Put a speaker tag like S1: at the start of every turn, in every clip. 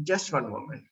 S1: Just one moment.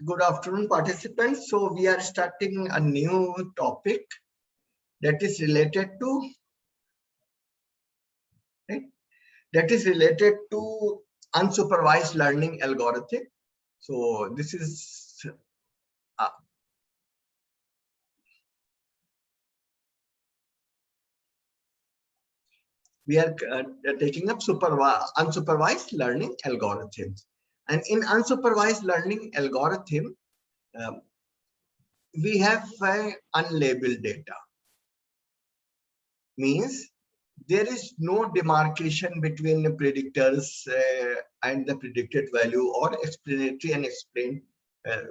S1: Good afternoon, participants. So we are starting a new topic that is related to unsupervised learning algorithm. So this is we are taking up unsupervised learning algorithms, and in unsupervised learning algorithm, we have unlabeled data. Means there is no demarcation between the predictors and the predicted value, or explanatory and explained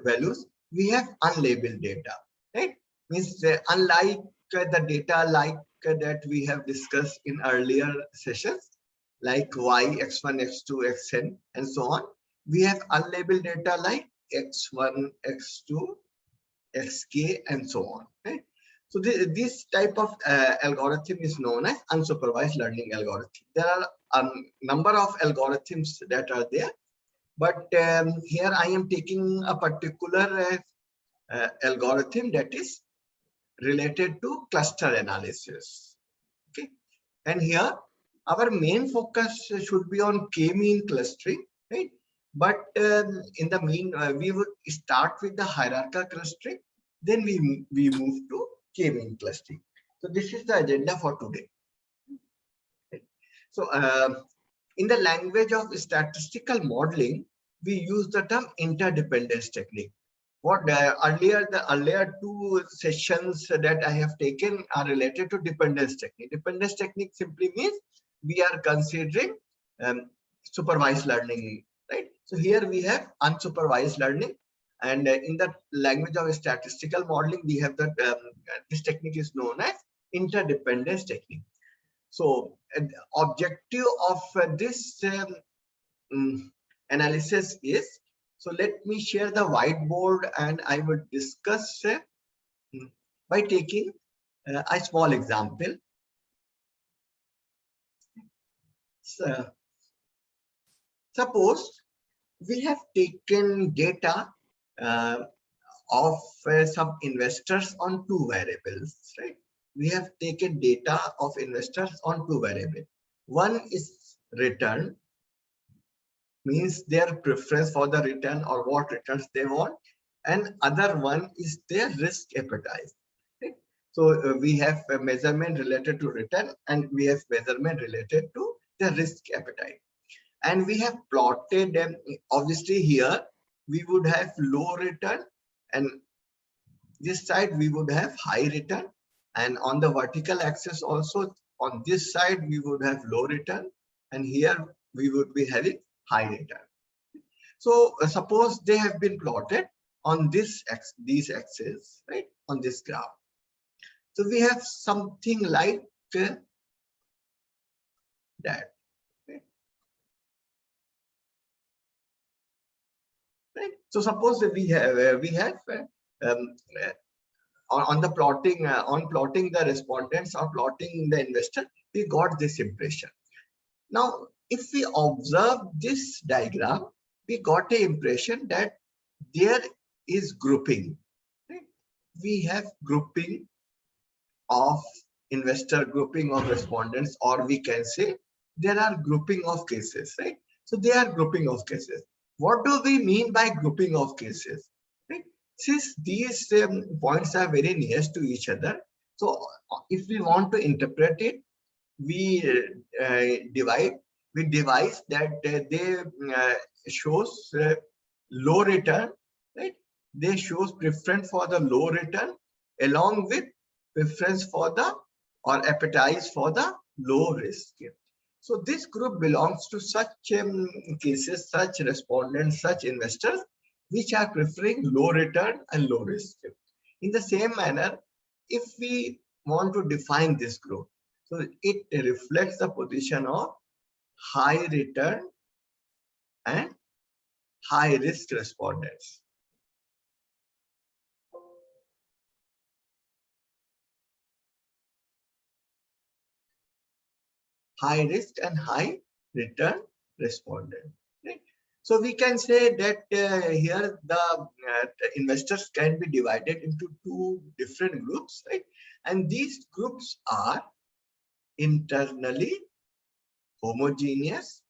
S1: values. We have unlabeled data, right? Means unlike the data like that we have discussed in earlier sessions, like y, x1, x2, xn, and so on. We have unlabeled data like x1, x2, xk, and so on, right? So this type of algorithm is known as unsupervised learning algorithm. There are a number of algorithms that are there, but here I am taking a particular algorithm that is related to cluster analysis. Okay, and here our main focus should be on k-mean clustering, right? But in the we would start with the hierarchical clustering, then we move to k-mean clustering. So this is the agenda for today. So in the language of statistical modeling, we use the term interdependence technique. What the earlier two sessions that I have taken are related to dependence technique. Dependence technique simply means we are considering supervised learning, right? So here we have unsupervised learning, and in the language of statistical modeling, we have that this technique is known as interdependence technique. So objective of this analysis is, so let me share the whiteboard and I will discuss by taking a small example. So, suppose we have taken data of some investors on two variables, right? We have taken data of investors on two variables. One is return, means their preference for the return or what returns they want, and other one is their risk appetite. Okay? So we have a measurement related to return, and we have measurement related to the risk appetite, and we have plotted them. Obviously here we would have low return, and this side we would have high return, and on the vertical axis also on this side we would have low return, and here we would be having high return. So suppose they have been plotted on these axes, right, on this graph. So we have something like that. Okay. Right. So suppose we have on the plotting on plotting the respondents or plotting the investor, we got this impression. Now, if we observe this diagram, we got an impression that there is grouping. Right? We have grouping of investor, grouping of respondents, or we can say there are grouping of cases, right? So they are grouping of cases. What do we mean by grouping of cases? Right? Since these points are very near to each other, so if we want to interpret it, we divide. We devise that they shows low return, right? They shows preference for the low return along with preference for the or appetite for the low risk. So this group belongs to such cases, such respondents, such investors, which are preferring low return and low risk. In the same manner, if we want to define this group, so it reflects the position of high return and high risk respondents. High risk and high return respondent. Right? So we can say that here the investors can be divided into two different groups, right? And these groups are internally homogeneous.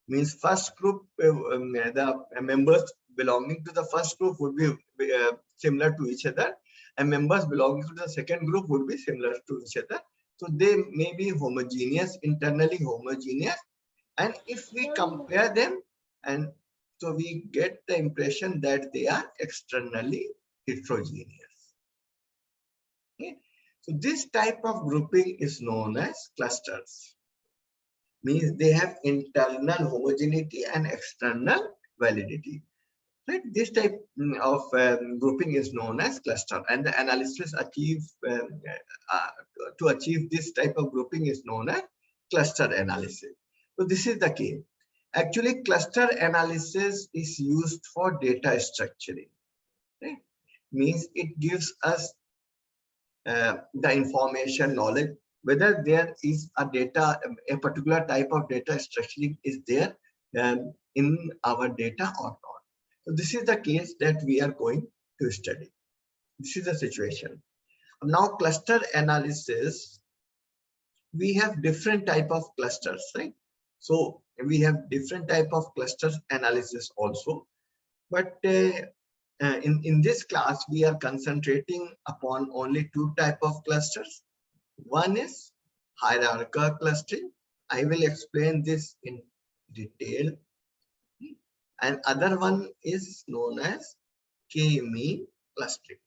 S1: Means first group, the members belonging to the first group would be similar to each other, and members belonging to the second group would be similar to each other. So they may be homogeneous, internally homogeneous, and if we compare them, and so we get the impression that they are externally heterogeneous. Okay? So this type of grouping is known as clusters. Means they have internal homogeneity and external validity. Right? This type of grouping is known as cluster, and the analysis to achieve this type of grouping is known as cluster analysis. So this is the key. Actually, cluster analysis is used for data structuring. Right? Means it gives us the information knowledge whether there is a particular type of data structuring is there in our data or not. So this is the case that we are going to study. This is the situation. Now cluster analysis, we have different type of clusters, right? So we have different type of clusters analysis also, but in this class we are concentrating upon only two type of clusters. One is hierarchical clustering. I will explain this in detail. And other one is known as K-mean clustering.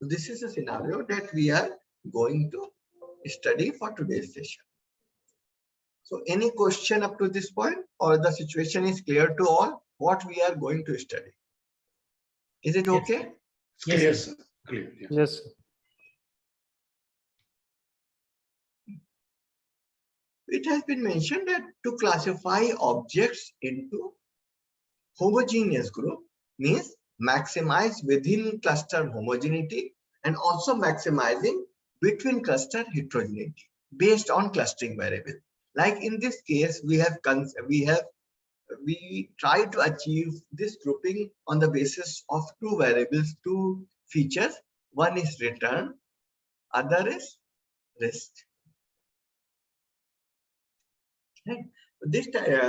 S1: This is a scenario that we are going to study for today's session. So any question up to this point, or the situation is clear to all what we are going to study? Is it okay?
S2: Yes. Yes. Clear. Yeah.
S3: Yes.
S1: It has been mentioned that to classify objects into homogeneous group means maximize within cluster homogeneity and also maximizing between cluster heterogeneity based on clustering variable. Like in this case, we try to achieve this grouping on the basis of two variables, two features. One is return, other is risk. Okay.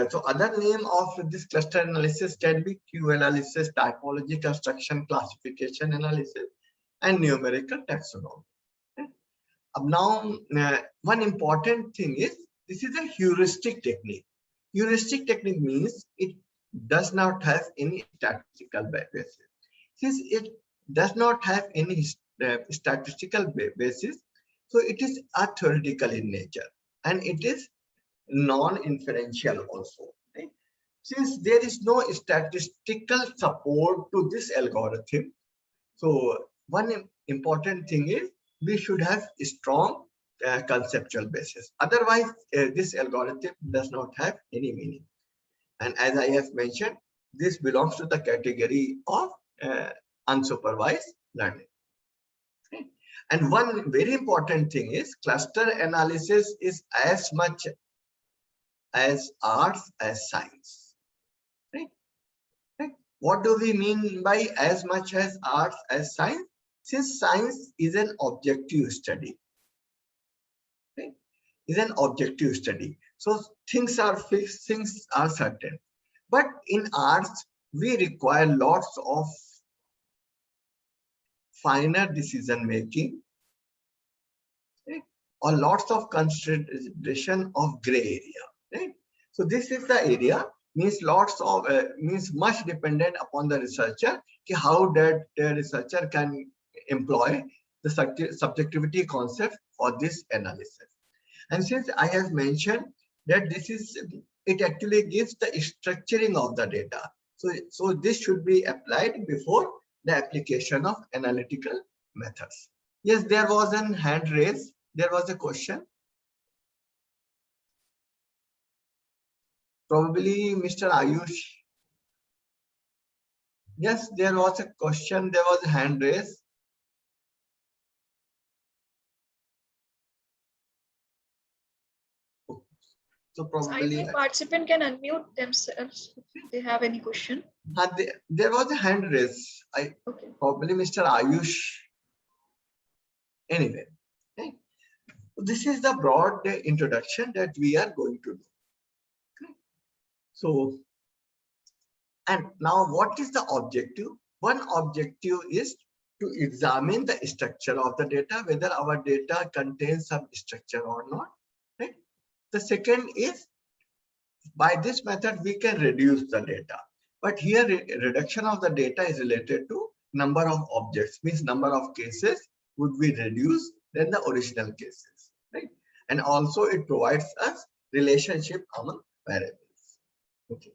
S1: So other name of this cluster analysis can be Q analysis, typology construction, classification analysis, and numerical taxonomy. Okay. Now, one important thing is this is a heuristic technique. Heuristic technique means it does not have any statistical basis. Since it does not have any statistical basis, so it is a theoretical in nature, and it is non-inferential also. Right? Since there is no statistical support to this algorithm, so one important thing is we should have a strong conceptual basis. Otherwise, this algorithm does not have any meaning. And as I have mentioned, this belongs to the category of unsupervised learning. Okay. And one very important thing is cluster analysis is as much as arts as science. Right? Right? What do we mean by as much as arts as science? Since science is an objective study. Right? is an objective study. So things are fixed, things are certain. But in arts, we require lots of finer decision making, right? Or lots of consideration of gray area, right? So this is the area, means lots of means much dependent upon the researcher, how that researcher can employ the subjectivity concept for this analysis. And since I have mentioned that this is, it actually gives the structuring of the data. So this should be applied before the application of analytical methods. Yes, there was a hand raised. There was a question. Probably Mr. Ayush. Yes, there was a question. There was a hand raised. So probably
S3: I think participant can unmute themselves if they have any question.
S1: There was a hand raised.
S3: Okay.
S1: Probably Mr. Ayush. Anyway, okay. This is the broad introduction that we are going to do. Okay. So, and now what is the objective? One objective is to examine the structure of the data, whether our data contains some structure or not. Right? The second is, by this method, we can reduce the data. But here, reduction of the data is related to number of objects, means number of cases would be reduced than the original cases, right? And also it provides us relationship among variables. Okay.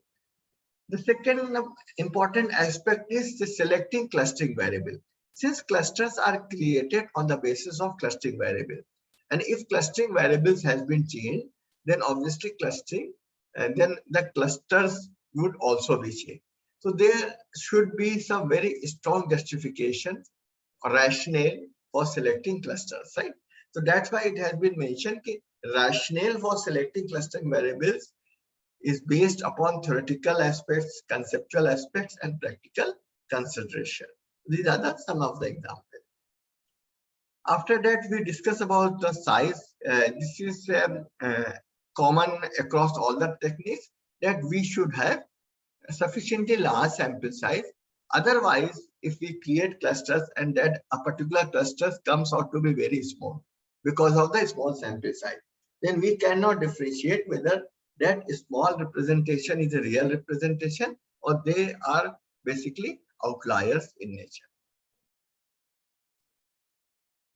S1: The second important aspect is the selecting clustering variable. Since clusters are created on the basis of clustering variable, and if clustering variables has been changed, then obviously clustering, and then the clusters would also be changed. So there should be some very strong justification or rationale for selecting clusters, right? So that's why it has been mentioned that rationale for selecting clustering variables is based upon theoretical aspects, conceptual aspects, and practical consideration. These are some of the examples. After that, we discuss about the size. This is common across all the techniques, that we should have a sufficiently large sample size. Otherwise, if we create clusters and that a particular cluster comes out to be very small because of the small sample size, then we cannot differentiate whether that small representation is a real representation or they are basically outliers in nature.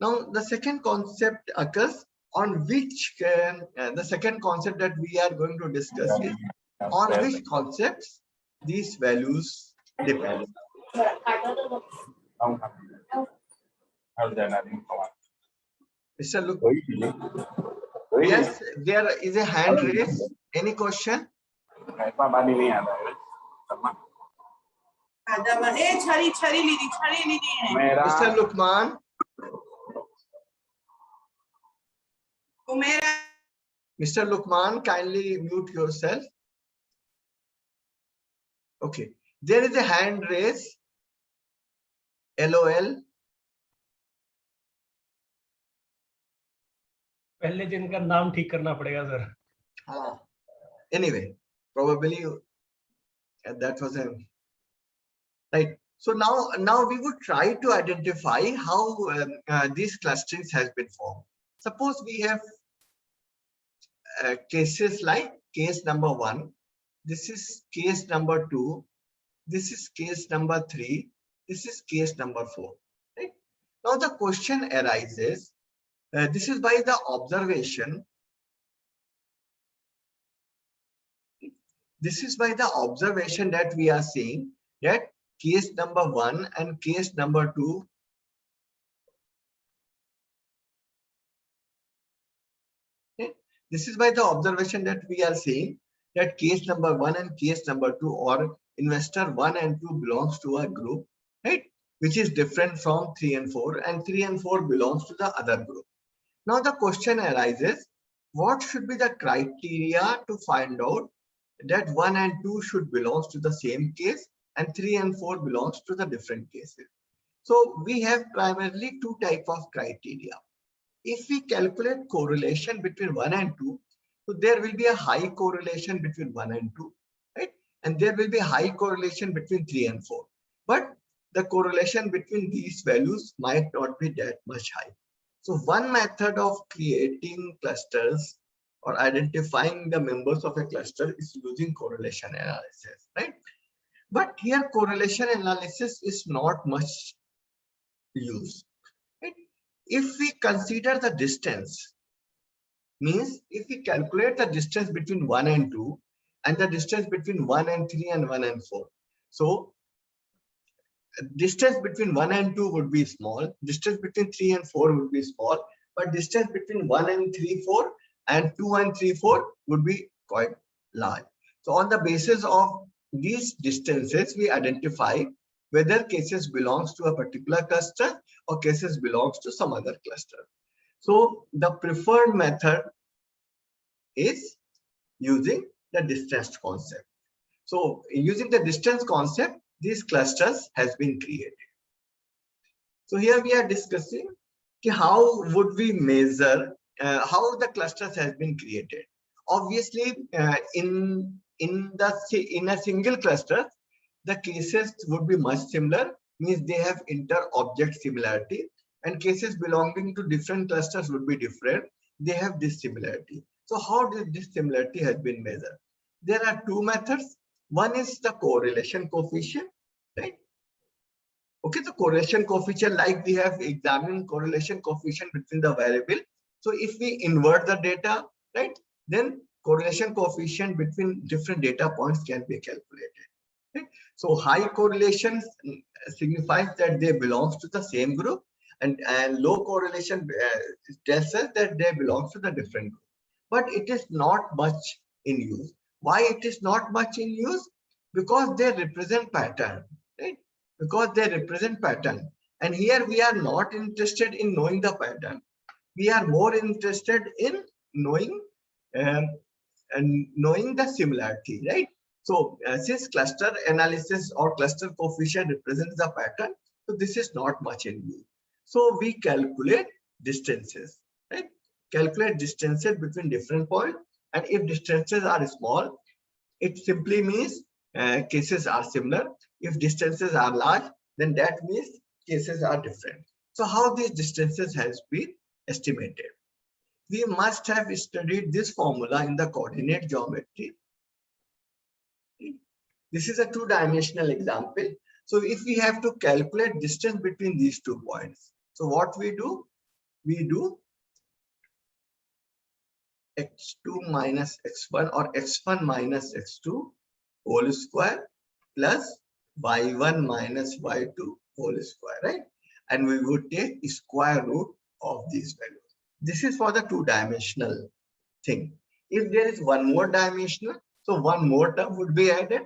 S1: Now, the second concept occurs on which the second concept that we are going to discuss is on which concepts these values depend. Mr. Look, yes, there is a hand raised. Any question? Mr. Lukman. Mr. Lukman, kindly mute yourself. Okay, there is a hand raised. LOL.
S4: पहले दिन का नाम ठीक करना पड़ेगा sir.
S1: Anyway, probably that was a right. So now we would try to identify how these clusterings has been formed. Suppose we have cases like case number 1. This is case number 2. This is case number 3. This is case number 4. Right? Now the question arises. This is by the observation. This is by the observation that we are seeing that case number 1 and case number 2 this is by the observation that we are seeing that case number 1 and case number 2 or investor 1 and 2 belongs to a group, right, which is different from 3 and 4, and 3 and 4 belongs to the other group. Now the question arises, what should be the criteria to find out that 1 and 2 should belong to the same case and 3 and 4 belongs to the different cases? So we have primarily two types of criteria. if we calculate correlation between 1 and 2, so there will be a high correlation between 1 and 2, right? And there will be a high correlation between 3 and 4. But the correlation between these values might not be that much high. So one method of creating clusters or identifying the members of a cluster is using correlation analysis, right? But here correlation analysis is not much used, right? If we consider the distance, means if we calculate the distance between 1 and 2 and the distance between 1 and 3 and 1 and 4. So distance between 1 and 2 would be small, distance between 3 and 4 would be small, but distance between 1 and 3, 4 and 2 and 3, 4 would be quite large. So on the basis of these distances, we identify whether cases belongs to a particular cluster or cases belongs to some other cluster. So the preferred method is using the distance concept. So using the distance concept, these clusters has been created. So here we are discussing how would we measure how the clusters has been created. Obviously, in a single cluster, the cases would be much similar, means they have inter-object similarity, and cases belonging to different clusters would be different. They have dissimilarity. So how did this similarity has been measured? There are two methods. One is the correlation coefficient, right? Okay, the correlation coefficient, like we have examined correlation coefficient between the variable. So if we invert the data, right, then correlation coefficient between different data points can be calculated. Right? So high correlation signifies that they belongs to the same group, and low correlation tells us that they belong to the different group. But it is not much in use. Why it is not much in use? Because they represent pattern, right? Because they represent pattern. And here we are not interested in knowing the pattern. We are more interested in knowing the similarity, right? So since cluster analysis or cluster coefficient represents the pattern, so this is not much in use. So we calculate distances, right? Calculate distances between different points, and if distances are small, it simply means cases are similar. If distances are large, then that means cases are different. So how these distances has been estimated? We must have studied this formula in the coordinate geometry. This is a two-dimensional example. So if we have to calculate distance between these 2 points, so what we do? We do x2 minus x1 or x1 minus x2 whole square plus y1 minus y2 whole square, right? And we would take square root of these values. This is for the two-dimensional thing. If there is one more dimensional, so one more term would be added,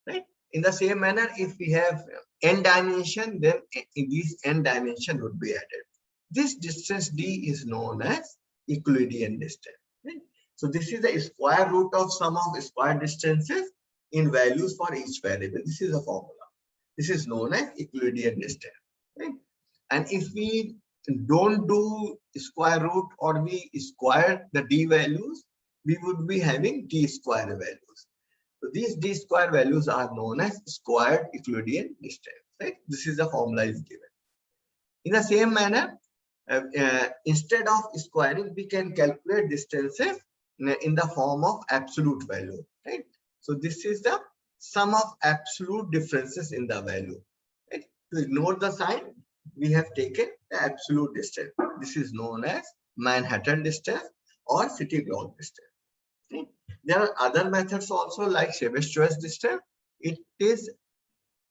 S1: right? In the same manner, if we have n dimension, then this n dimension would be added. This distance d is known as Euclidean distance, right? So this is the square root of sum of square distances in values for each variable. This is a formula. This is known as Euclidean distance, right? And if we don't do square root or we square the d values, we would be having d square values. So these d square values are known as squared Euclidean distance, right? This is the formula is given. In the same manner, instead of squaring, we can calculate distances in the form of absolute value, right? So this is the sum of absolute differences in the value, right? To ignore the sign, we have taken the absolute distance. This is known as Manhattan distance or city block distance. Okay? There are other methods also like Chebyshev choice distance. It is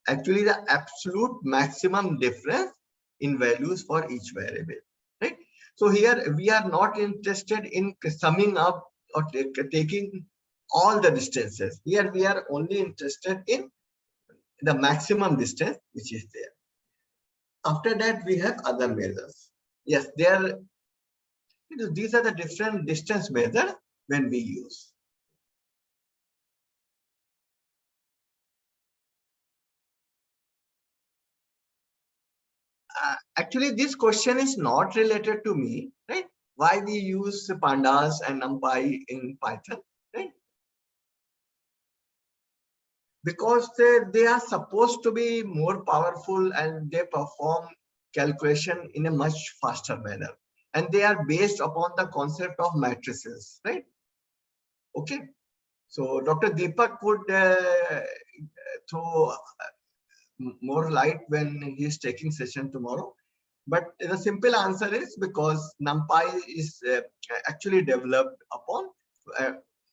S1: actually the absolute maximum difference in values for each variable, right? So here we are not interested in summing up or taking all the distances. Here we are only interested in the maximum distance which is there. After that, we have other measures. Yes, these are the different distance measures when we use. Actually, this question is not related to me, right? Why we use pandas and NumPy in Python, right? Because they are supposed to be more powerful and they perform calculation in a much faster manner. And they are based upon the concept of matrices, right? Okay. So Dr. Deepak could throw more light when he is taking session tomorrow. But the simple answer is because NumPy is actually developed upon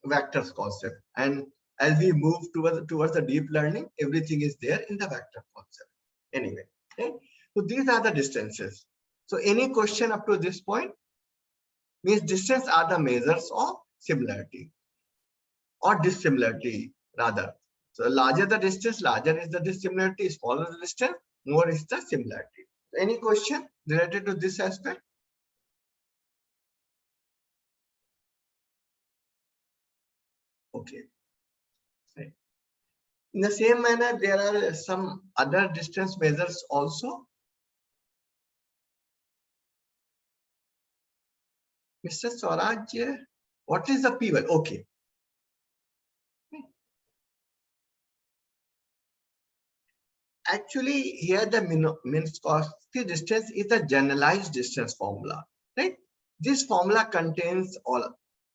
S1: vectors concept. And as we move towards the deep learning, everything is there in the vector concept. Anyway, okay? So these are the distances. So any question up to this point means distance are the measures of similarity or dissimilarity rather. So larger the distance, larger is the dissimilarity, smaller the distance, more is the similarity. Any question related to this aspect? Okay. Right. In the same manner, there are some other distance measures also. Mr. Swaraj, what is the p-value? Okay. Actually, here the Minkowski distance is a generalized distance formula, right? This formula contains all,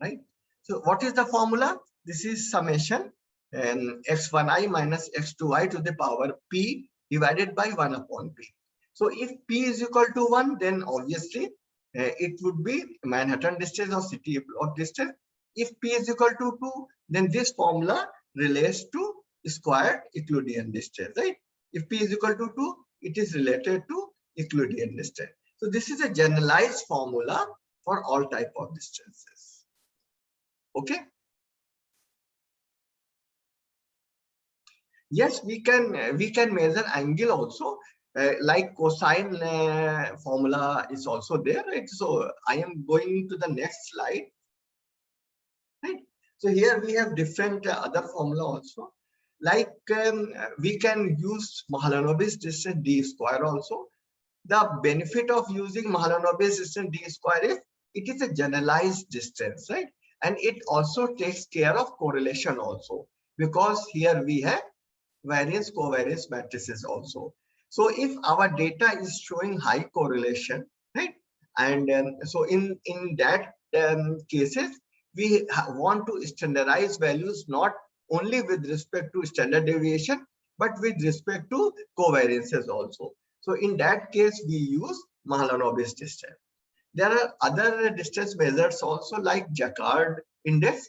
S1: right? So what is the formula? This is summation x1i minus x2i to the power p divided by 1 upon p. So if p is equal to 1, then obviously it would be Manhattan distance or city block distance. If p is equal to 2, then this formula relates to squared Euclidean distance, right? If p is equal to 2, it is related to Euclidean distance. So this is a generalized formula for all type of distances. Okay. Yes, we can measure angle also. Like cosine formula is also there, right? So I am going to the next slide, right? So here we have different other formula also. Like we can use Mahalanobis distance d square also. The benefit of using Mahalanobis distance d square is it is a generalized distance, right? And it also takes care of correlation also, because here we have variance covariance matrices also. So if our data is showing high correlation, right? And so in that cases, we want to standardize values not only with respect to standard deviation, but with respect to covariances also. So in that case, we use Mahalanobis distance. There are other distance measures also like Jaccard index.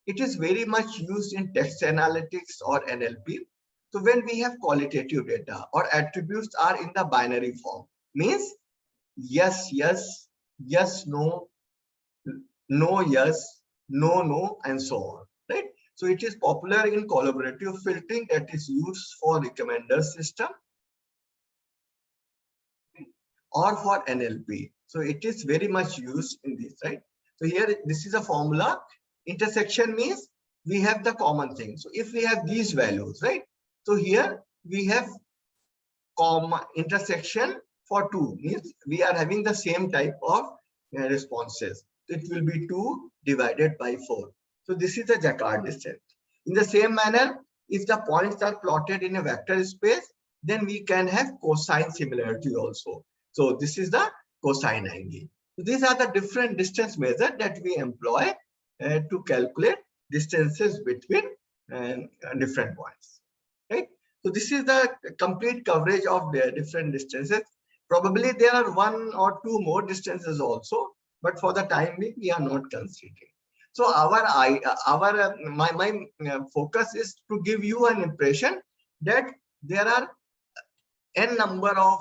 S1: It is very much used in text analytics or NLP. So when we have qualitative data or attributes are in the binary form, means yes, yes, yes, no, no, yes, no, no, and so on, right? So it is popular in collaborative filtering that is used for recommender system or for NLP. So it is very much used in this, right? So here, this is a formula. Intersection means we have the common thing. So if we have these values, right? So here we have comma intersection for 2, means we are having the same type of responses. It will be 2 divided by 4. So this is the Jaccard distance. In the same manner, if the points are plotted in a vector space, then we can have cosine similarity also. So this is the cosine angle. So these are the different distance measures that we employ to calculate distances between different points. Right? So this is the complete coverage of the different distances. Probably there are 1 or 2 more distances also, but for the time being, we are not considering. So my focus is to give you an impression that there are n number of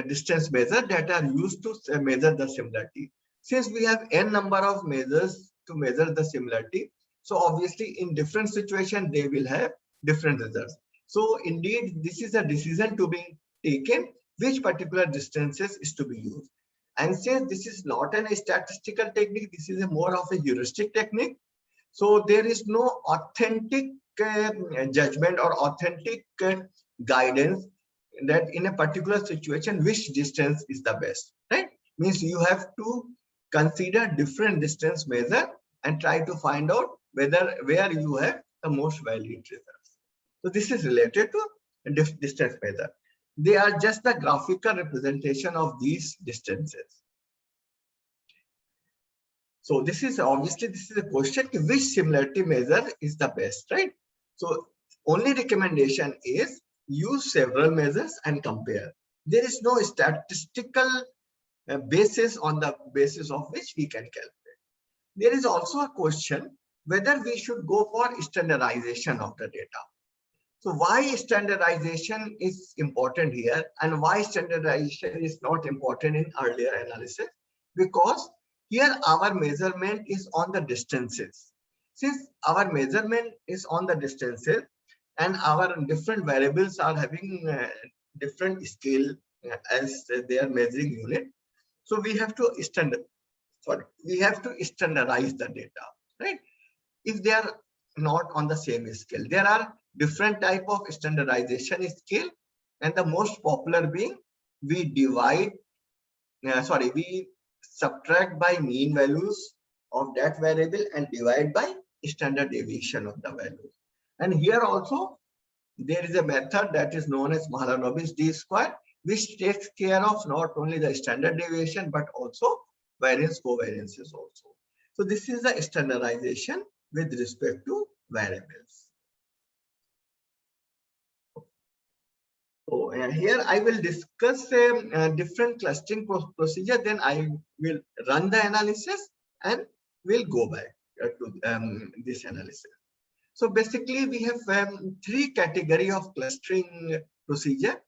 S1: distance measures that are used to measure the similarity. Since we have n number of measures to measure the similarity, so obviously in different situations they will have different results. So indeed, this is a decision to be taken which particular distances is to be used. And since this is not a statistical technique, this is a more of a heuristic technique. So there is no authentic judgment or authentic guidance that in a particular situation, which distance is the best, right? Means you have to consider different distance measure and try to find out where you have the most valid results. So this is related to distance measure. They are just the graphical representation of these distances. So this is obviously, this is a question, which similarity measure is the best, right? So only recommendation is use several measures and compare. There is no statistical basis on the basis of which we can calculate. There is also a question whether we should go for standardization of the data. So why standardization is important here and why standardization is not important in earlier analysis? Because here our measurement is on the distances. Since our measurement is on the distances and our different variables are having different scale as their measuring unit, so we have to standardize the data, right? If they are not on the same scale, there are different type of standardization scale, and the most popular being we subtract by mean values of that variable and divide by standard deviation of the value. And here also there is a method that is known as Mahalanobis d-square, which takes care of not only the standard deviation but also variance covariances also. So this is the standardization with respect to variables. So here I will discuss different clustering procedure, then I will run the analysis and we'll go back to this analysis. So basically we have three category of clustering procedure.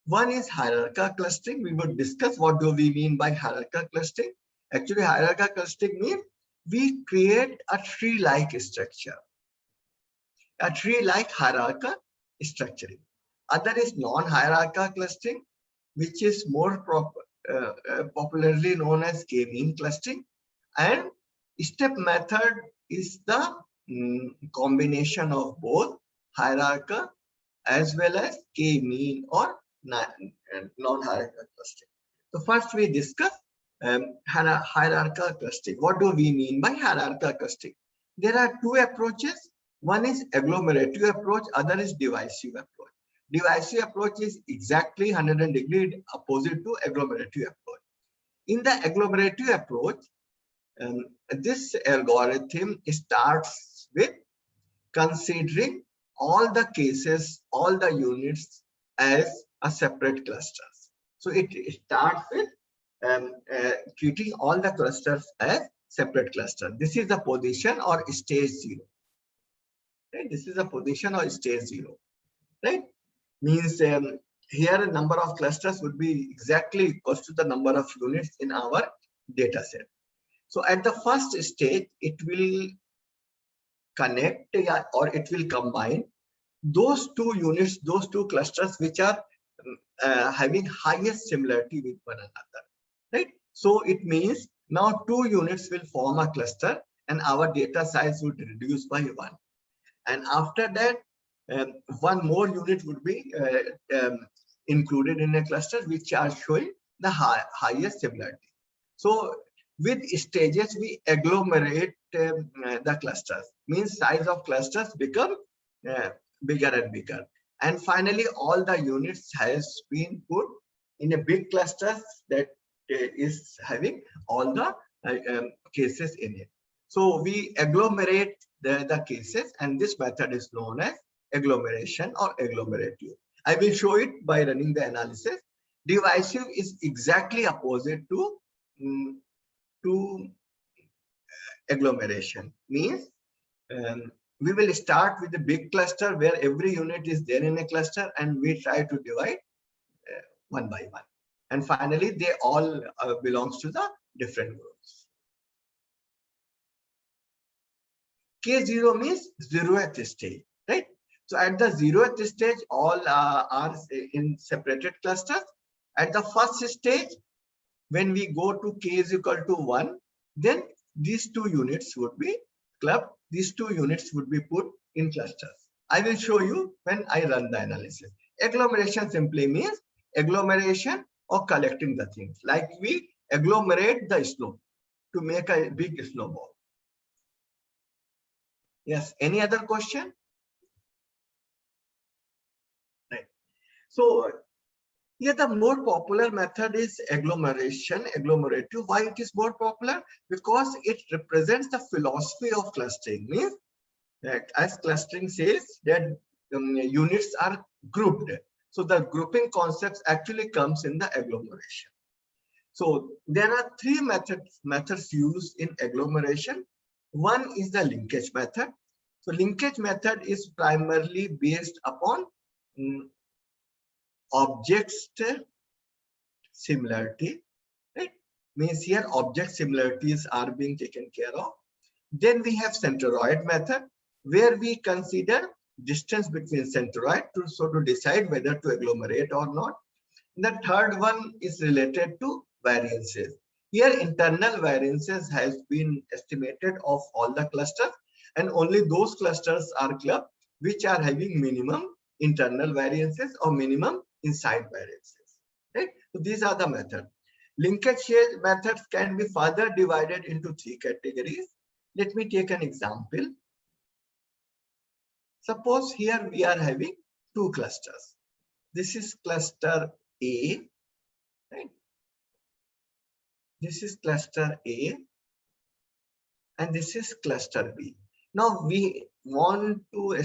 S1: One is hierarchical clustering. We will discuss what do we mean by hierarchical clustering. Actually, hierarchical clustering means we create a tree-like structure, a tree-like hierarchical structuring. Other is non-hierarchical clustering, which is more popularly known as k-mean clustering. And step method is the combination of both hierarchical as well as k-mean or non-hierarchical clustering. So first we discuss hierarchical clustering. What do we mean by hierarchical clustering? There are two approaches. One is agglomerative approach, other is divisive approach. Divisive approach is exactly 180 opposite to agglomerative approach. In the agglomerative approach, this algorithm starts with considering all the cases, all the units as a separate clusters. So it starts with treating all the clusters as separate cluster. This is the position or stage 0. Right? This is a position or stage 0. Right? Means here a number of clusters would be exactly equal to the number of units in our data set. So at the first stage, it will connect or it will combine those two units, those two clusters which are having highest similarity with one another. Right? So it means now two units will form a cluster and our data size would reduce by 1. And after that, one more unit would be included in a cluster which are showing the highest similarity. So with stages, we agglomerate the clusters, means size of clusters become bigger and bigger. And finally, all the units has been put in a big cluster that is having all the cases in it. So we agglomerate the cases, and this method is known as agglomeration or agglomerative. I will show it by running the analysis. Divisive is exactly opposite to agglomeration. Means we will start with the big cluster where every unit is there in a cluster, and we try to divide one by one. And finally, they all belongs to the different groups. K0 means 0th stage, right? So at the 0th stage, all are in separated clusters. At the first stage, when we go to k is equal to 1, then these two units would be clubbed. These two units would be put in clusters. I will show you when I run the analysis. Agglomeration simply means agglomeration or collecting the things. Like we agglomerate the snow to make a big snowball. Yes, any other question? Right. So here the more popular method is agglomeration, agglomerative. Why it is more popular? Because it represents the philosophy of clustering. Means that as clustering says that units are grouped. So the grouping concepts actually comes in the agglomeration. So there are three methods used in agglomeration. One is the linkage method. So linkage method is primarily based upon objects similarity, right? Means here object similarities are being taken care of. Then we have centroid method, where we consider distance between centroid to decide whether to agglomerate or not. The third one is related to variances. Here internal variances has been estimated of all the clusters, and only those clusters are clubbed which are having minimum internal variances or minimum inside variances. Right? So these are the methods. Linkage methods can be further divided into three categories. Let me take an example. Suppose here we are having two clusters. This is cluster A, right? This is cluster A, and this is cluster B. Now we want to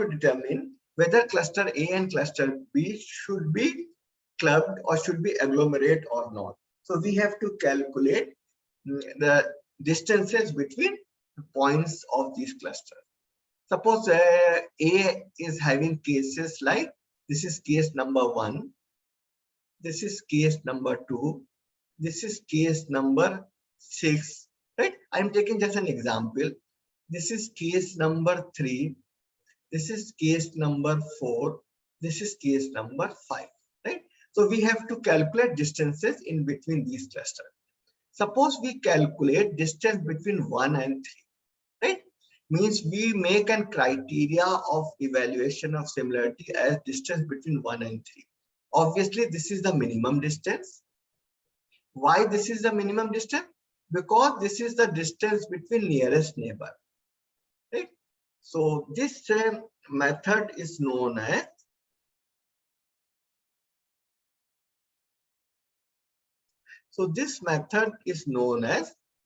S1: determine whether cluster A and cluster B should be clubbed or should be agglomerate or not. So we have to calculate the distances between the points of these clusters. Suppose A is having cases like this is case number 1, this is case number 2, this is case number 6, right? I'm taking just an example. This is case number 3, this is case number 4, this is case number 5, right? So we have to calculate distances in between these clusters. Suppose we calculate distance between 1 and 3, right? Means we make a criteria of evaluation of similarity as distance between 1 and 3. Obviously, this is the minimum distance. Why this is the minimum distance? Because this is the distance between nearest neighbor, right? So this method is known as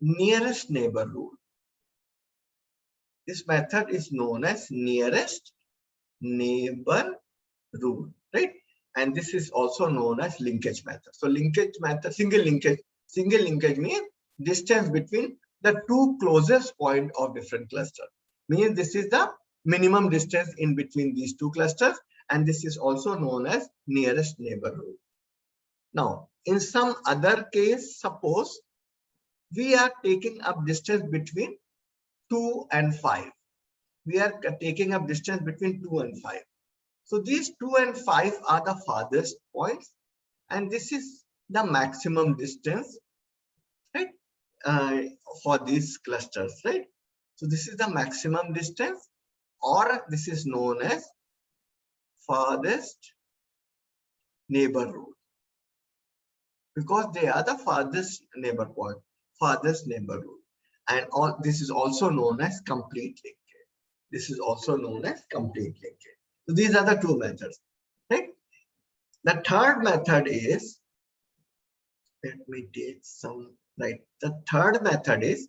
S1: nearest neighbor rule. This method is known as nearest neighbor rule, right? And this is also known as linkage method. So linkage method, single linkage means distance between the two closest point of different clusters. Means this is the minimum distance in between these two clusters, and this is also known as nearest neighbor rule. Now, in some other case, suppose we are taking up distance between 2 and 5. We are taking up distance between 2 and 5. So these 2 and 5 are the farthest points, and this is the maximum distance, right? For these clusters, right? So this is the maximum distance, or this is known as farthest neighbor rule, because they are the farthest neighbor point, farthest neighbor rule. And all this is also known as complete linkage. This is also known as complete linkage. So these are the two methods, right? The third method is, let me take some, right? The third method is,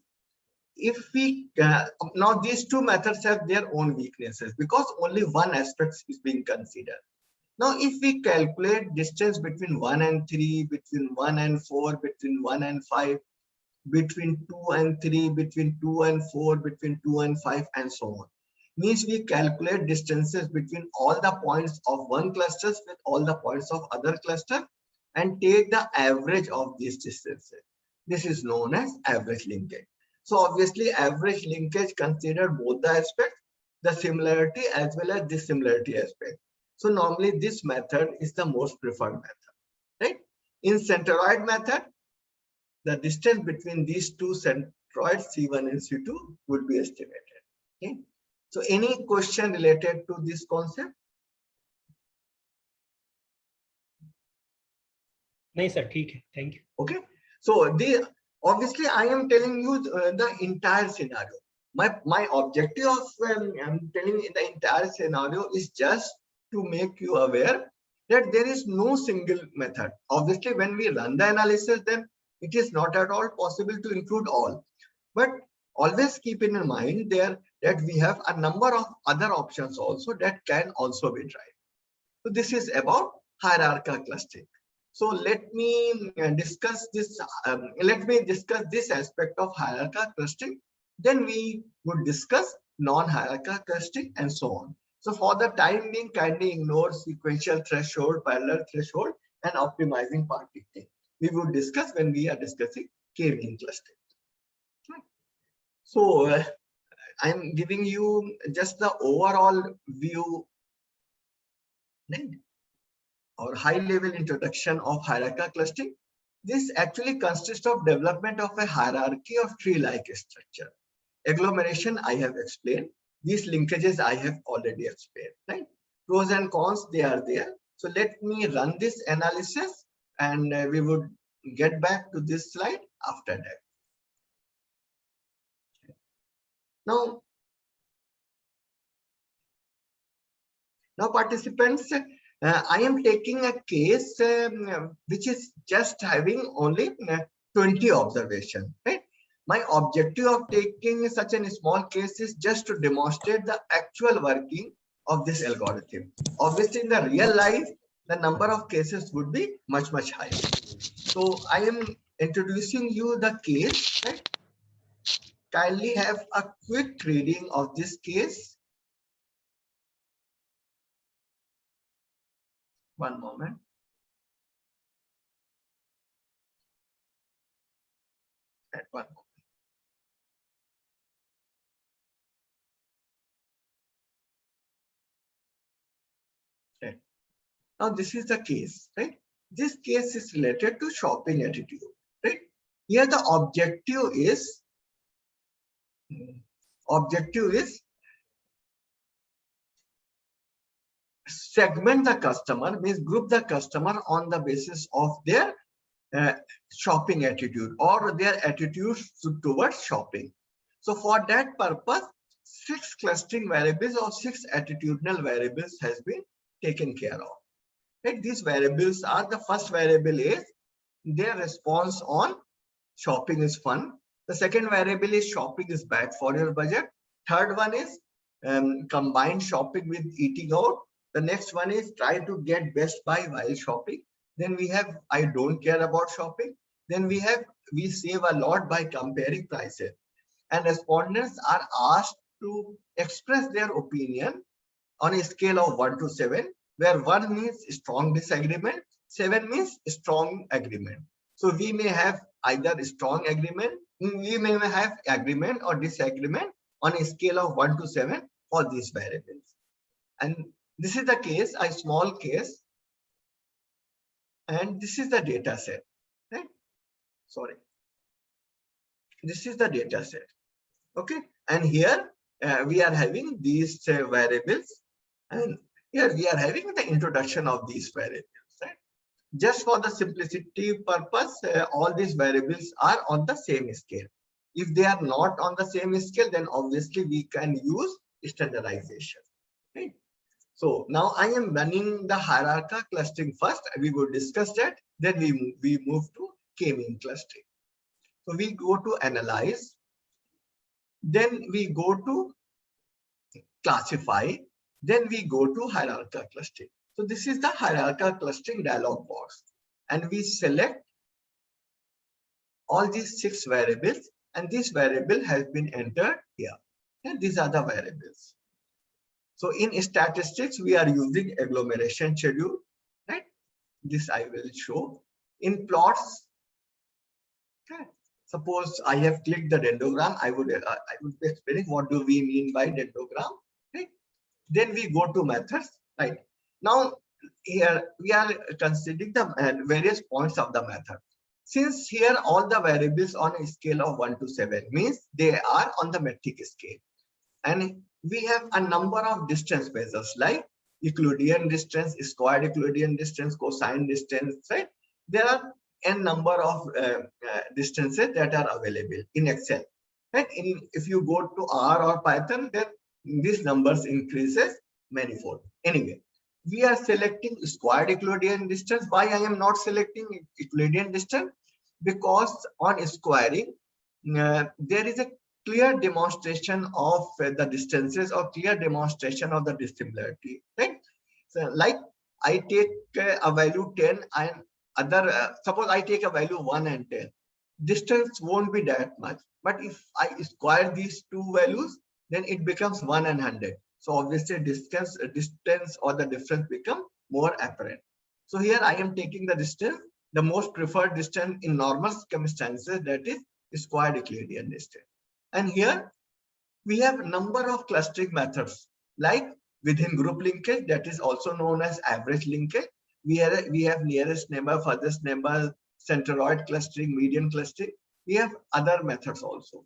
S1: if we now these two methods have their own weaknesses because only one aspect is being considered. Now, if we calculate distance between 1 and 3, between 1 and 4, between 1 and 5, between 2 and 3, between 2 and 4, between 2 and 5, and so on, means we calculate distances between all the points of one cluster with all the points of other cluster and take the average of these distances. This is known as average linkage. So obviously, average linkage consider both the aspects, the similarity as well as dissimilarity aspect. So normally this method is the most preferred method, right? In centroid method, the distance between these two centroids C1 and C2 would be estimated. Okay. So any question related to this concept?
S4: नहीं sir ठीक है, thank you.
S1: Okay, so obviously I am telling you the entire scenario. My objective of I'm telling you the entire scenario is just to make you aware that there is no single method. Obviously, when we run the analysis, then it is not at all possible to include all. But always keep in mind there that we have a number of other options also that can also be tried. So this is about hierarchical clustering. So let me discuss this. Let me discuss this aspect of hierarchical clustering. Then we would discuss non-hierarchical clustering and so on. So for the time being, kindly ignore sequential threshold, parallel threshold, and optimizing partitioning. We will discuss when we are discussing k-mean clustering. So I'm giving you just the overall view, right, or high-level introduction of hierarchical clustering. This actually consists of development of a hierarchy of tree-like structure. Agglomeration I have explained. These linkages I have already explained, right? Pros and cons, they are there. So let me run this analysis and we would get back to this slide after that. Now participants, I am taking a case which is just having only 20 observations, right? My objective of taking such a small case is just to demonstrate the actual working of this algorithm. Obviously, in the real life, the number of cases would be much higher. So I am introducing you the case, right? Kindly have a quick reading of this case. One moment. At one moment. Right. Now this is the case, right? This case is related to shopping attitude, right? Here the objective is segment the customer, means group the customer on the basis of their shopping attitude or their attitudes towards shopping. So for that purpose, 6 clustering variables or 6 attitudinal variables has been taken care of. Right? These variables are, the first variable is their response on shopping is fun. The second variable is shopping is bad for your budget. Third one is combine shopping with eating out. The next one is try to get best buy while shopping. Then we have I don't care about shopping. Then we have we save a lot by comparing prices. And respondents are asked to express their opinion on a scale of 1 to 7, where 1 means strong disagreement, 7 means strong agreement. So we may have either strong agreement, we may have agreement or disagreement on a scale of 1 to 7 for these variables. And this is the case, a small case, and this is the data set, right? Sorry. This is the data set. Okay, and here we are having these variables, and here we are having the introduction of these variables, right? Just for the simplicity purpose, all these variables are on the same scale. If they are not on the same scale, then obviously we can use standardization, right? So now I am running the hierarchical clustering first. We will discuss that. Then we move to k-mean clustering. So we go to analyze. Then we go to classify. Then we go to hierarchical clustering. So this is the hierarchical clustering dialog box. And we select all these 6 variables. And this variable has been entered here. And these are the variables. So in statistics, we are using agglomeration schedule, right? This I will show. In plots, okay. Suppose I have clicked the dendrogram, I would be explaining what do we mean by dendrogram, right? Then we go to methods, right? Now here we are considering the various points of the method. Since here all the variables on a scale of 1 to 7 means they are on the metric scale, and we have a number of distance measures like Euclidean distance, squared Euclidean distance, cosine distance, right? there are n number of distances that are available in Excel. Right? If you go to R or Python, then these numbers increases manifold. Anyway, we are selecting squared Euclidean distance. Why I am not selecting Euclidean distance? Because on squaring, there is a clear demonstration of the distances or clear demonstration of the dissimilarity. Right? So, like I take a value 10 and other, suppose I take a value 1 and 10. Distance won't be that much. But if I square these two values, then it becomes 1 and 100. So obviously distance or the difference become more apparent. So here I am taking the distance, the most preferred distance in normal circumstances, that is squared Euclidean distance. And here we have a number of clustering methods, like within group linkage, that is also known as average linkage. We have nearest neighbor, furthest neighbor, centroid clustering, median clustering. We have other methods also.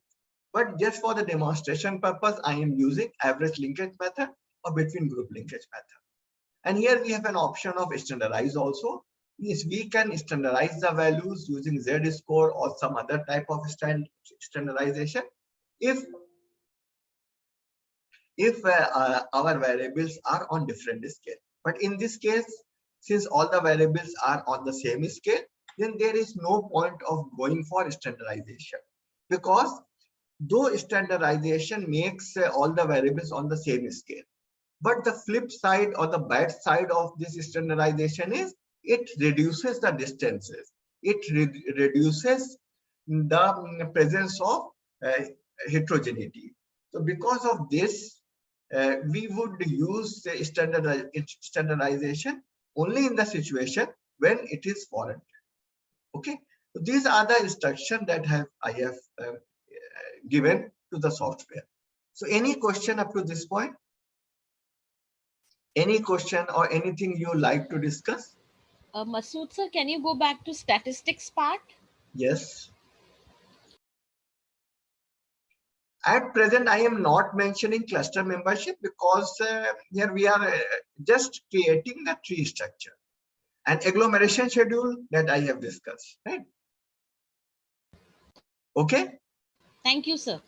S1: But just for the demonstration purpose, I am using average linkage method or between group linkage method. And here we have an option of standardize also. Means we can standardize the values using Z-score or some other type of standardization if our variables are on different scale. But in this case, since all the variables are on the same scale, then there is no point of going for standardization, because though standardization makes all the variables on the same scale, but the flip side or the bad side of this standardization is it reduces the distances. It reduces the presence of heterogeneity. So because of this, we would use the standardization only in the situation when it is warranted. Okay, so these are the instructions that I have given to the software. So any question up to this point? Any question or anything you like to discuss?
S5: Masood sir, can you go back to statistics part?
S1: Yes. At present, I am not mentioning cluster membership because here we are just creating the tree structure and agglomeration schedule that I have discussed, right? Okay.
S5: Thank you, sir.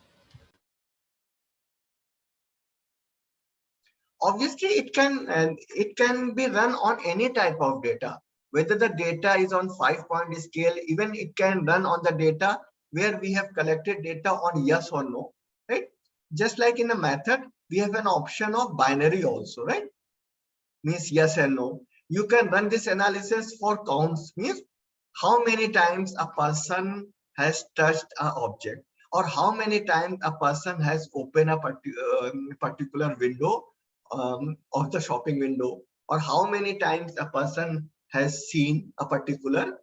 S1: Obviously, it can be run on any type of data, whether the data is on 5-point scale, even it can run on the data where we have collected data on yes or no, right? Just like in a method, we have an option of binary also, right? Means yes and no. You can run this analysis for counts, means how many times a person has touched an object, or how many times a person has opened a particular window of the shopping window, or how many times a person has seen a particular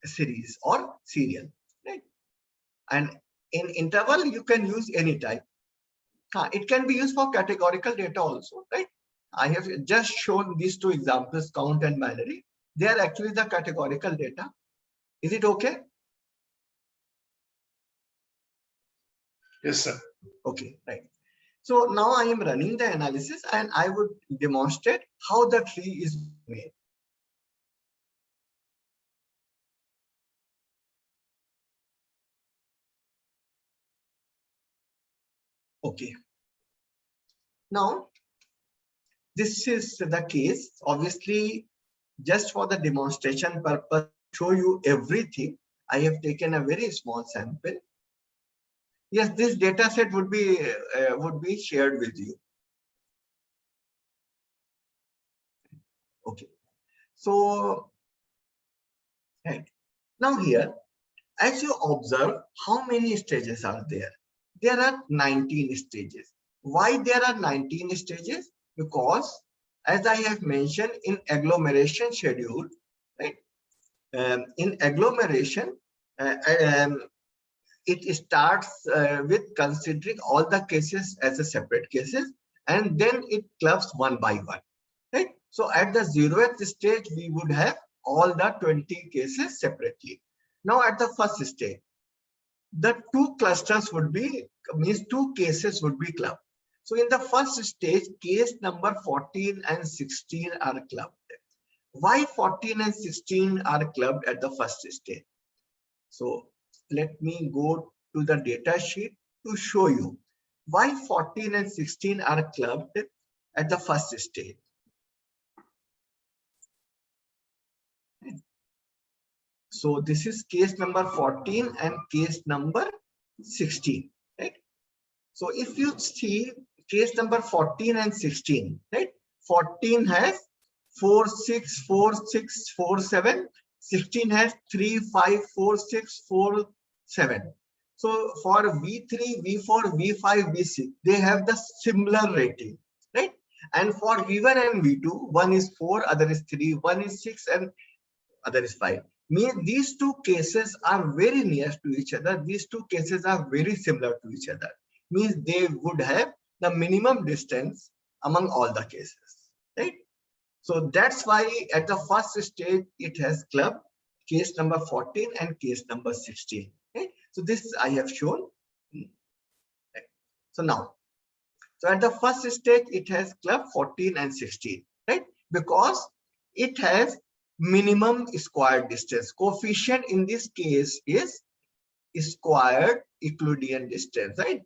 S1: series or serial, right? And in interval, you can use any type. It can be used for categorical data also, right? I have just shown these two examples, count and binary. They are actually the categorical data. Is it okay?
S2: Yes, sir.
S1: Okay, right. So now I am running the analysis and I would demonstrate how the tree is made. Okay. Now, this is the case. Obviously, just for the demonstration purpose, show you everything, I have taken a very small sample. Yes, this data set would be shared with you. Okay. So, right. Now here, as you observe, how many stages are there? There are 19 stages. Why there are 19 stages? Because, as I have mentioned in agglomeration schedule, right? In agglomeration, it starts with considering all the cases as a separate cases, and then it clubs one by one, right? So at the 0th stage, we would have all the 20 cases separately. Now at the first stage, the two clusters would be, means two cases would be clubbed. So in the first stage, case number 14 and 16 are clubbed. why 14 and 16 are clubbed at the first stage. So let me go to the data sheet to show you why 14 and 16 are clubbed at the first stage. So this is case number 14 and case number 16, right? So if you see case number 14 and 16, right? 14 has 4, 6, 4, 6, 4, 7. 16 has 3, 5, 4, 6, 4, 7. So for V3, V4, V5, V6, they have the similar rating, right? And for V1 and V2, one is 4, other is 3, one is 6, and other is 5. Means these two cases are very near to each other. These two cases are very similar to each other. Means they would have the minimum distance among all the cases, right? So that's why at the first stage it has clubbed case number 14 and case number 16. Okay? So this I have shown. Right. So now, so at the first stage it has clubbed 14 and 16, right? Because it has minimum squared distance. Coefficient in this case is squared Euclidean distance, right?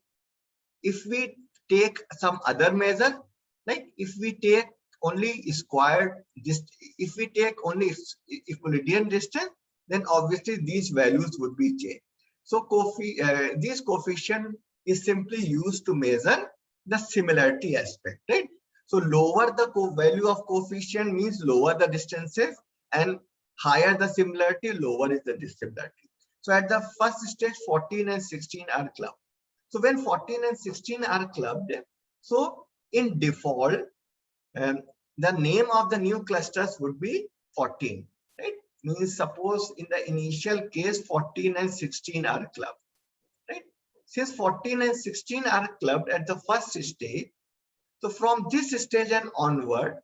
S1: If we take some other measure, like if we take only squared distance, if we take only Euclidean distance, then obviously these values would be changed. So this coefficient is simply used to measure the similarity aspect, right? So lower the value of coefficient means lower the distances, and higher the similarity, lower is the dissimilarity. So at the first stage, 14 and 16 are clubbed. So when 14 and 16 are clubbed, so in default, the name of the new clusters would be 14, right? Means suppose in the initial case 14 and 16 are clubbed, right? Since 14 and 16 are clubbed at the first stage, so from this stage and onward,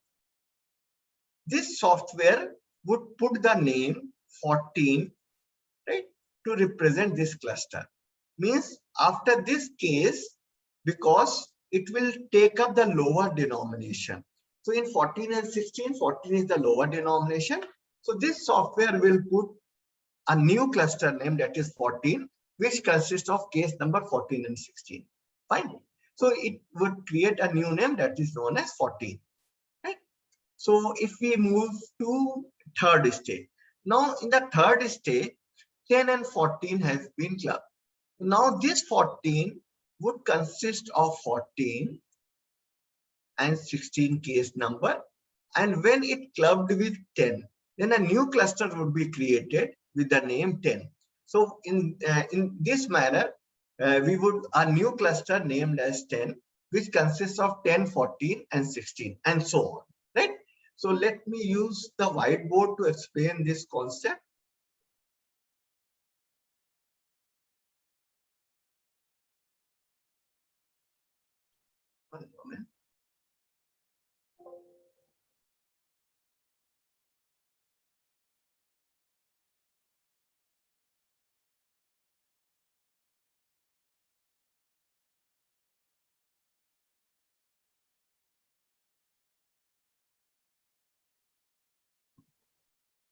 S1: this software would put the name 14, right, to represent this cluster. Means after this case, because it will take up the lower denomination. So in 14 and 16, 14 is the lower denomination. So this software will put a new cluster name, that is 14, which consists of case number 14 and 16. Fine. So it would create a new name that is known as 14. Right? So if we move to third stage. Now in the third stage, 10 and 14 has been clubbed. Now this 14 would consist of 14 and 16 case number, and when it clubbed with 10, then a new cluster would be created with the name 10. So in this manner, we would a new cluster named as 10, which consists of 10, 14, and 16, and so on. Right? So let me use the whiteboard to explain this concept. One moment.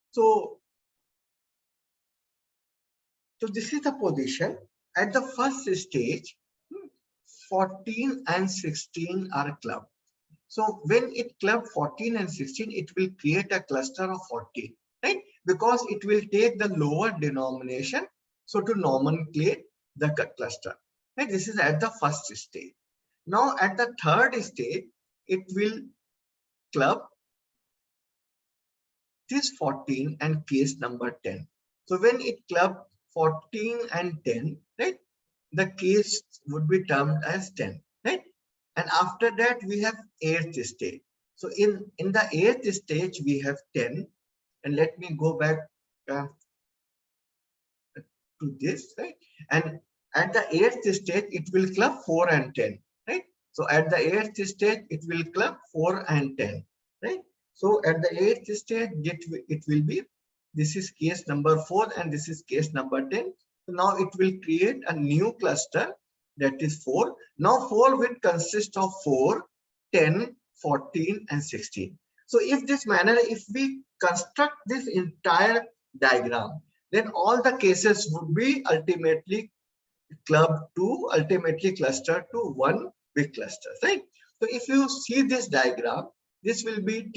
S1: So this is the position at the first stage. 14 and 16 are clubbed. So when it clubbed 14 and 16, it will create a cluster of 14, right? Because it will take the lower denomination, so to nomenclate the cluster. Right? This is at the first stage. Now at the third stage, it will club this 14 and case number 10. So when it clubbed 14 and 10, right, the case would be termed as 10, right? And after that, we have 8th stage. So in the 8th stage, we have 10. And let me go back to this, right? And at the 8th stage, it will club 4 and 10, right? So at the 8th stage, it will club 4 and 10, right? So at the 8th stage, it will be, this is case number 4 and this is case number 10. So now it will create a new cluster, that is 4. Now 4 will consist of 4, 10, 14, and 16. So if if we construct this entire diagram, then all the cases would be ultimately clustered to one big cluster, right? So if you see this diagram, this will be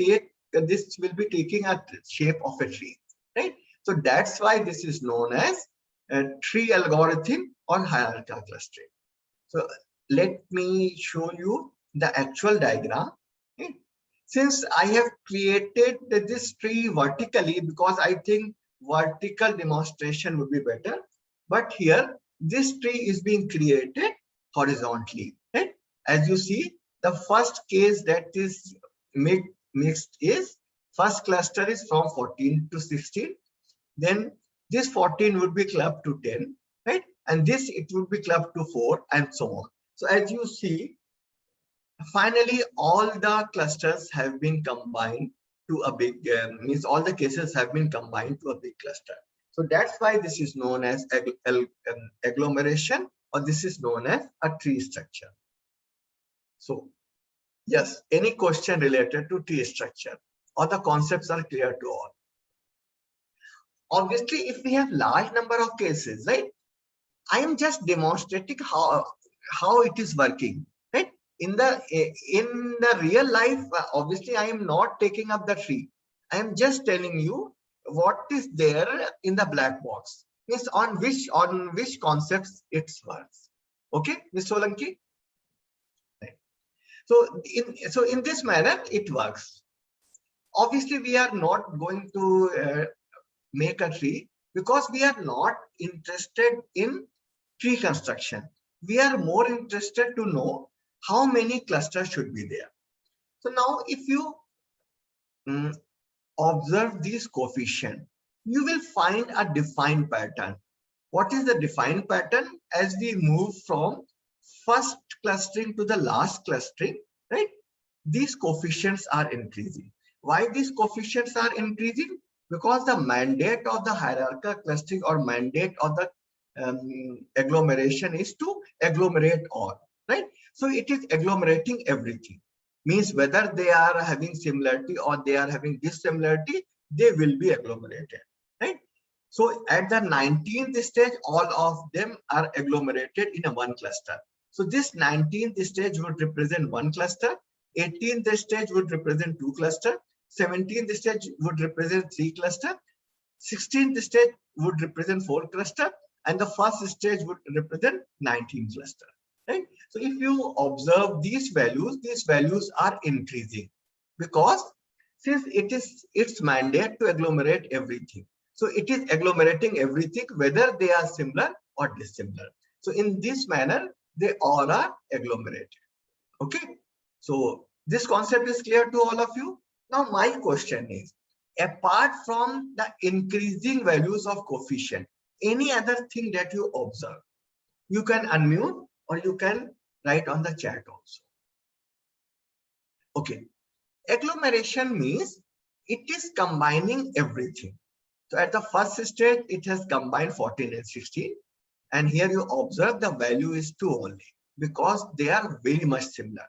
S1: taking a shape of a tree, right? So that's why this is known as a tree algorithm or hierarchical clustering. So let me show you the actual diagram. Okay. Since I have created this tree vertically because I think vertical demonstration would be better, but here this tree is being created horizontally, right? As you see, the first case that is mixed is first cluster is from 14 to 16. Then this 14 would be clubbed to 10, right? And this it would be clubbed to 4 and so on. So as you see, finally all the clusters have been combined to a big, means all the cases have been combined to a big cluster. So that's why this is known as agglomeration, or this is known as a tree structure. So yes, any question related to tree structure or the concepts are clear to all? Obviously, if we have large number of cases, right, I am just demonstrating how it is working, right? In the real life, obviously, I am not taking up the tree. I am just telling you what is there in the black box. Means on which concepts it works. Okay, Ms. Solanki? Right. So in this manner, it works. Obviously, we are not going to make a tree because we are not interested in tree construction. We are more interested to know how many clusters should be there. So now if you observe these coefficients, you will find a defined pattern. What is the defined pattern? As we move from first clustering to the last clustering, right? These coefficients are increasing. Why these coefficients are increasing? Because the mandate of the hierarchical clustering or mandate of the agglomeration is to agglomerate all, right? So it is agglomerating everything. Means whether they are having similarity or they are having dissimilarity, they will be agglomerated, right? So at the 19th stage, all of them are agglomerated in a one cluster. So this 19th stage would represent one cluster, 18th stage would represent two cluster, 17th stage would represent 3 cluster, 16th stage would represent 4 cluster, and the first stage would represent 19 cluster. Right? So if you observe these values are increasing because since its mandate to agglomerate everything. So it is agglomerating everything, whether they are similar or dissimilar. So in this manner, they all are agglomerated. Okay. So this concept is clear to all of you. Now, my question is, apart from the increasing values of coefficient, any other thing that you observe, you can unmute or you can write on the chat also. Okay. Agglomeration means it is combining everything. So at the first stage, it has combined 14 and 16. And here you observe the value is 2 only because they are very much similar.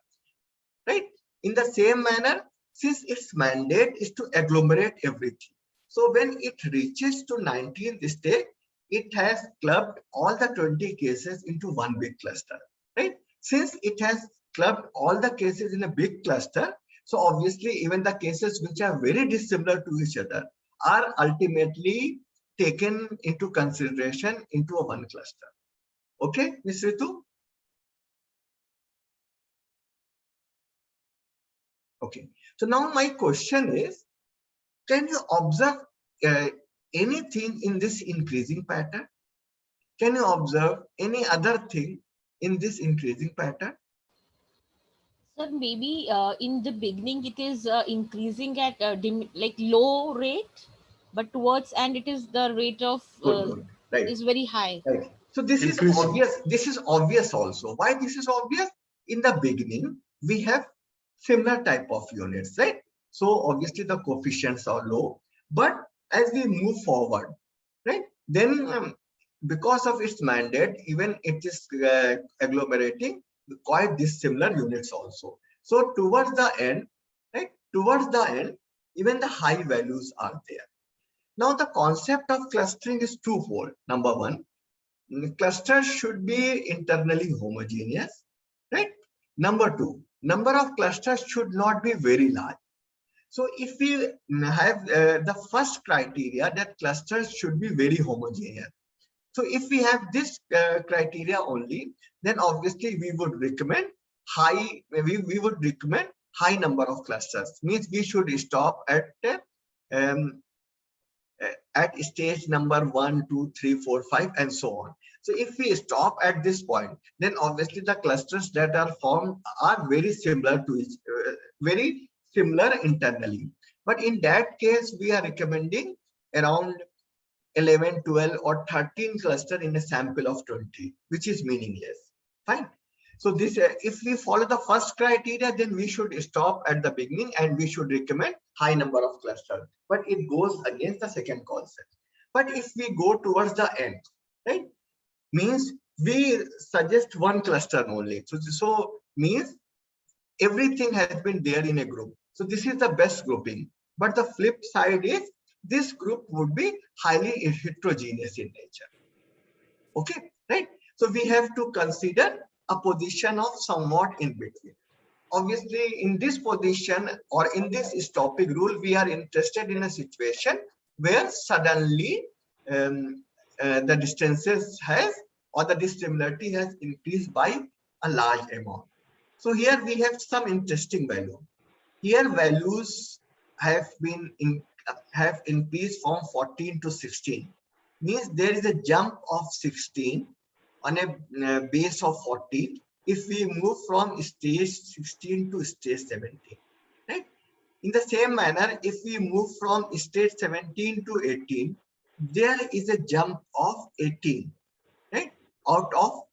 S1: Right? In the same manner, since its mandate is to agglomerate everything. So when it reaches to 19th stage, it has clubbed all the 20 cases into one big cluster, right? Since it has clubbed all the cases in a big cluster, so obviously even the cases which are very dissimilar to each other are ultimately taken into consideration into a one cluster. Okay, Ms. Ritu? Okay, so now my question is, can you observe anything in this increasing pattern? Can you observe any other thing in this increasing pattern?
S5: Sir, maybe in the beginning it is increasing at like low rate, but towards and it is the rate of
S1: Good. Right.
S5: is very high.
S1: Right. So this is obvious. This is obvious also. Why this is obvious? In the beginning, we have similar type of units, right? So obviously the coefficients are low, but as we move forward, right, then because of its mandate, even it is agglomerating quite dissimilar units also. So towards the end, right, towards the end, even the high values are there. Now, the concept of clustering is twofold. Number one, clusters should be internally homogeneous, right? Number two, number of clusters should not be very large. So if we have the first criteria that clusters should be very homogeneous. So if we have this criteria only, then obviously we would recommend we would recommend high number of clusters. Means we should stop um, at stage number 1, 2, 3, 4, 5, and so on. So if we stop at this point, then obviously the clusters that are formed are very similar to each, very similar internally. But in that case, we are recommending around 11, 12, or 13 cluster in a sample of 20, which is meaningless. Fine. So this, if we follow the first criteria, then we should stop at the beginning and we should recommend high number of clusters. But it goes against the second concept. But if we go towards the end, right, means we suggest one cluster only. So means everything has been there in a group. So this is the best grouping. But the flip side is this group would be highly heterogeneous in nature. Okay, right? So we have to consider a position of somewhat in between. Obviously, in this position or in this stopping rule, we are interested in a situation where suddenly the distances has or the dissimilarity has increased by a large amount. So here we have some interesting value. Here values have increased from 14 to 16. Means there is a jump of 16 on a base of 14 if we move from stage 16 to stage 17, right? In the same manner, if we move from stage 17 to 18, there is a jump of 18, right, out of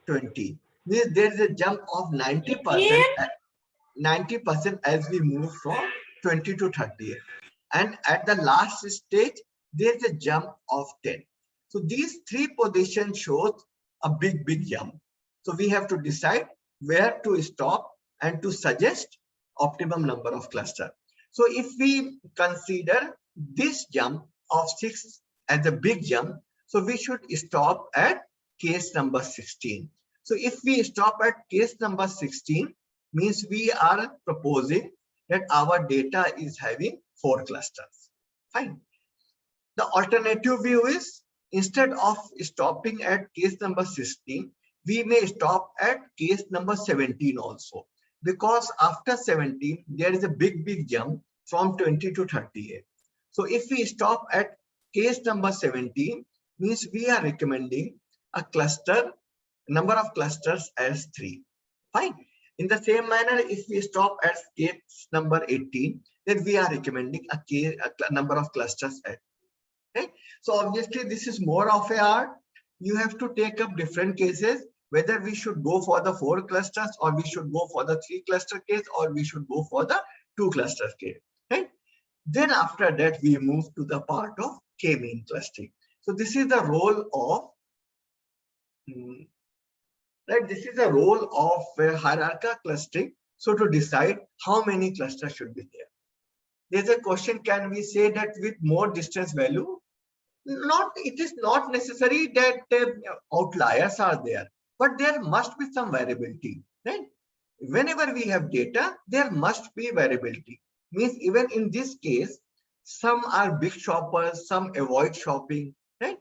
S1: 20. Means there is a jump of 90%, 90% as we move from 20 to 30. And at the last stage, there is a jump of 10. So these three positions show a big jump. So we have to decide where to stop and to suggest optimum number of clusters. So if we consider this jump of 6 as a big jump, so we should stop at case number 16. So if we stop at case number 16, means we are proposing that our data is having 4 clusters. Fine. The alternative view is, instead of stopping at case number 16, we may stop at case number 17 also, because after 17 there is a big jump from 20 to 38. So if we stop at case number 17, means we are recommending a cluster, number of clusters as 3. Fine. In the same manner, if we stop at case number 18, then we are recommending a number of clusters as. Okay? So obviously this is more of a art. You have to take up different cases, whether we should go for the 4 clusters or we should go for the 3 cluster case or we should go for the 2 cluster case. Right? Then after that, we move to the part of k-mean clustering. So this is the role of right. This is the role of hierarchical clustering. So to decide how many clusters should be there. There's a question: can we say that with more distance value? Not. It is not necessary that outliers are there, but there must be some variability. Right? Whenever we have data, there must be variability. Means even in this case, some are big shoppers, some avoid shopping. Right?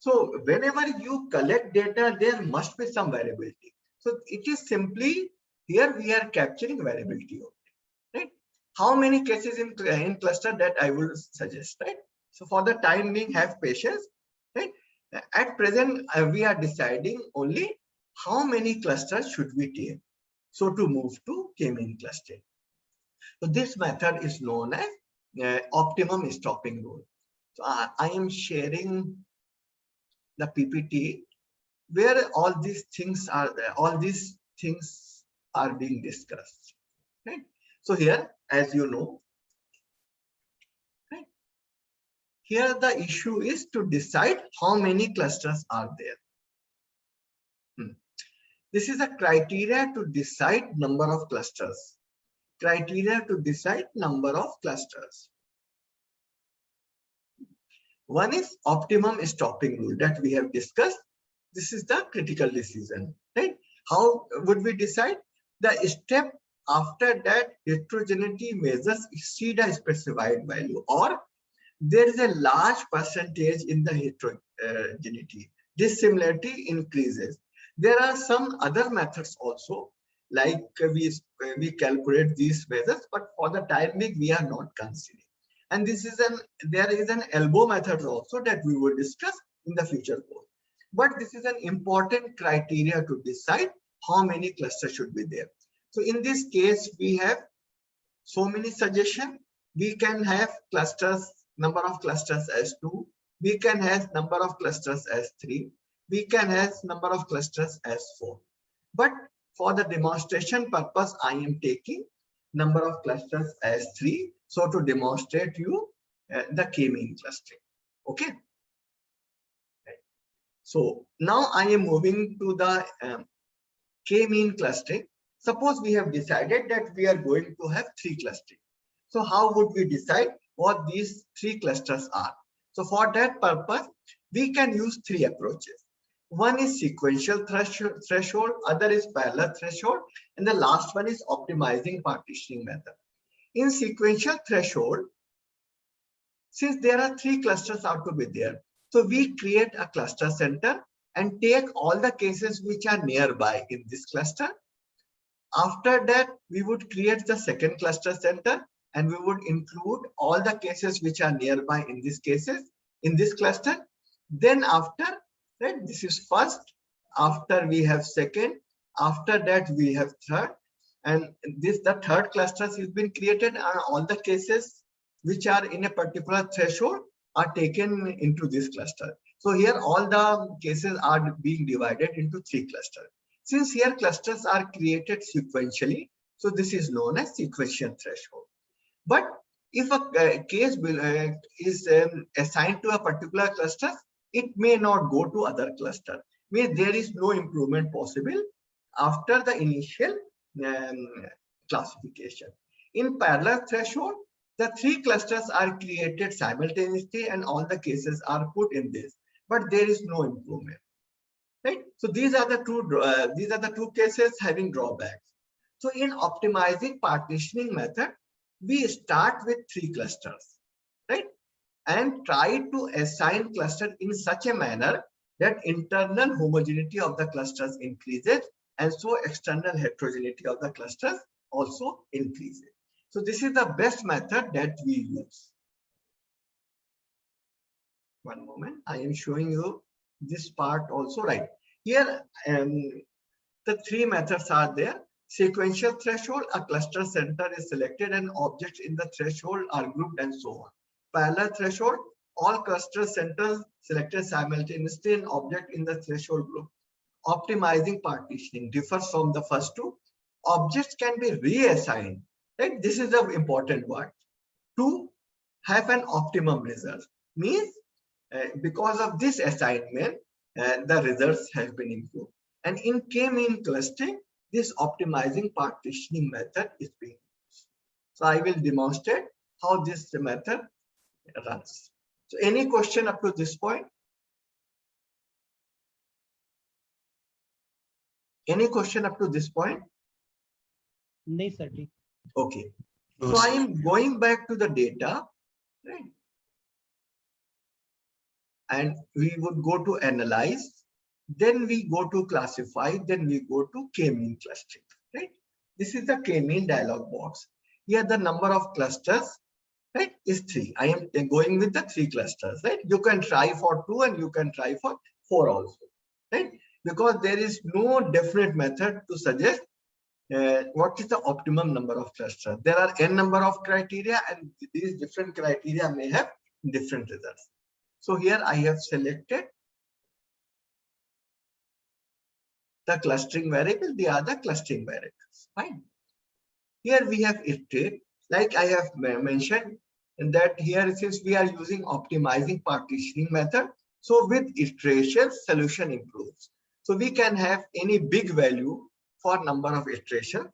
S1: So whenever you collect data, there must be some variability. So it is simply here we are capturing variability. Right? How many cases in cluster that I will suggest, right? So for the time being, have patience, right? At present, we are deciding only how many clusters should we take. So to move to k-mean clustering. So this method is known as optimum stopping rule. So I am sharing the PPT where all these things are being discussed. Right? So here, as you know, right, here the issue is to decide how many clusters are there. This is a criteria to decide number of clusters. criteria to decide number of clusters. One is optimum stopping rule that we have discussed. This is the critical decision, right? How would we decide? The step after that heterogeneity measures exceed a specified value, or there is a large percentage in the heterogeneity. This similarity increases. There are some other methods also, like we calculate these measures, but for the time being we are not considering. And this is there is an elbow method also that we will discuss in the future course. But this is an important criteria to decide how many clusters should be there. So in this case, we have so many suggestions. We can have clusters, number of clusters as 2. We can have number of clusters as 3. We can have number of clusters as 4. But for the demonstration purpose, I am taking number of clusters as 3. So to demonstrate you the k-mean clustering. Okay. So now I am moving to the k-mean clustering. Suppose we have decided that we are going to have 3 clustering. So how would we decide what these 3 clusters are? So for that purpose, we can use 3 approaches. One is sequential threshold, other is parallel threshold, and the last one is optimizing partitioning method. In sequential threshold, since there are 3 clusters out to be there, so we create a cluster center and take all the cases which are nearby in this cluster. After that, we would create the second cluster center and we would include all the cases which are nearby in these cases in this cluster. Then after, right, this is first, after we have second, after that we have third, and this the third cluster has been created and all the cases which are in a particular threshold are taken into this cluster. So here all the cases are being divided into 3 clusters. Since here clusters are created sequentially, so this is known as sequential threshold. But if a case is assigned to a particular cluster, it may not go to other cluster, where there is no improvement possible after the initial classification. In parallel threshold, the 3 clusters are created simultaneously and all the cases are put in this, but there is no improvement. Right? So these are the two cases having drawbacks. So in optimizing partitioning method, we start with 3 clusters, right? And try to assign cluster in such a manner that internal homogeneity of the clusters increases and so external heterogeneity of the clusters also increases. So this is the best method that we use. One moment, I am showing you this part also, right? Here, the 3 methods are there. Sequential threshold, a cluster center is selected and objects in the threshold are grouped and so on. Parallel threshold, all cluster centers selected simultaneously and object in the threshold group. Optimizing partitioning differs from the first 2. Objects can be reassigned. Right? This is the important one. To have an optimum result means because of this assignment, the results have been improved. And in k-mean clustering, this optimizing partitioning method is being used. So I will demonstrate how this method runs. So any question up to this point? Any question up to this point?
S4: नहीं sir, ठीक.
S1: Okay. So I am going back to the data, right? And we would go to analyze, then we go to classify, then we go to k-mean clustering, right? This is the k-mean dialog box. Here the number of clusters, right, is 3. I am going with the 3 clusters, right? You can try for 2 and you can try for 4 also, right? Because there is no definite method to suggest what is the optimum number of clusters. There are n number of criteria and these different criteria may have different results. So here I have selected the clustering variable, the other clustering variables. Fine. Here we have iterate, like I have mentioned, that here since we are using optimizing partitioning method, so with iteration solution improves. So we can have any big value for number of iterations.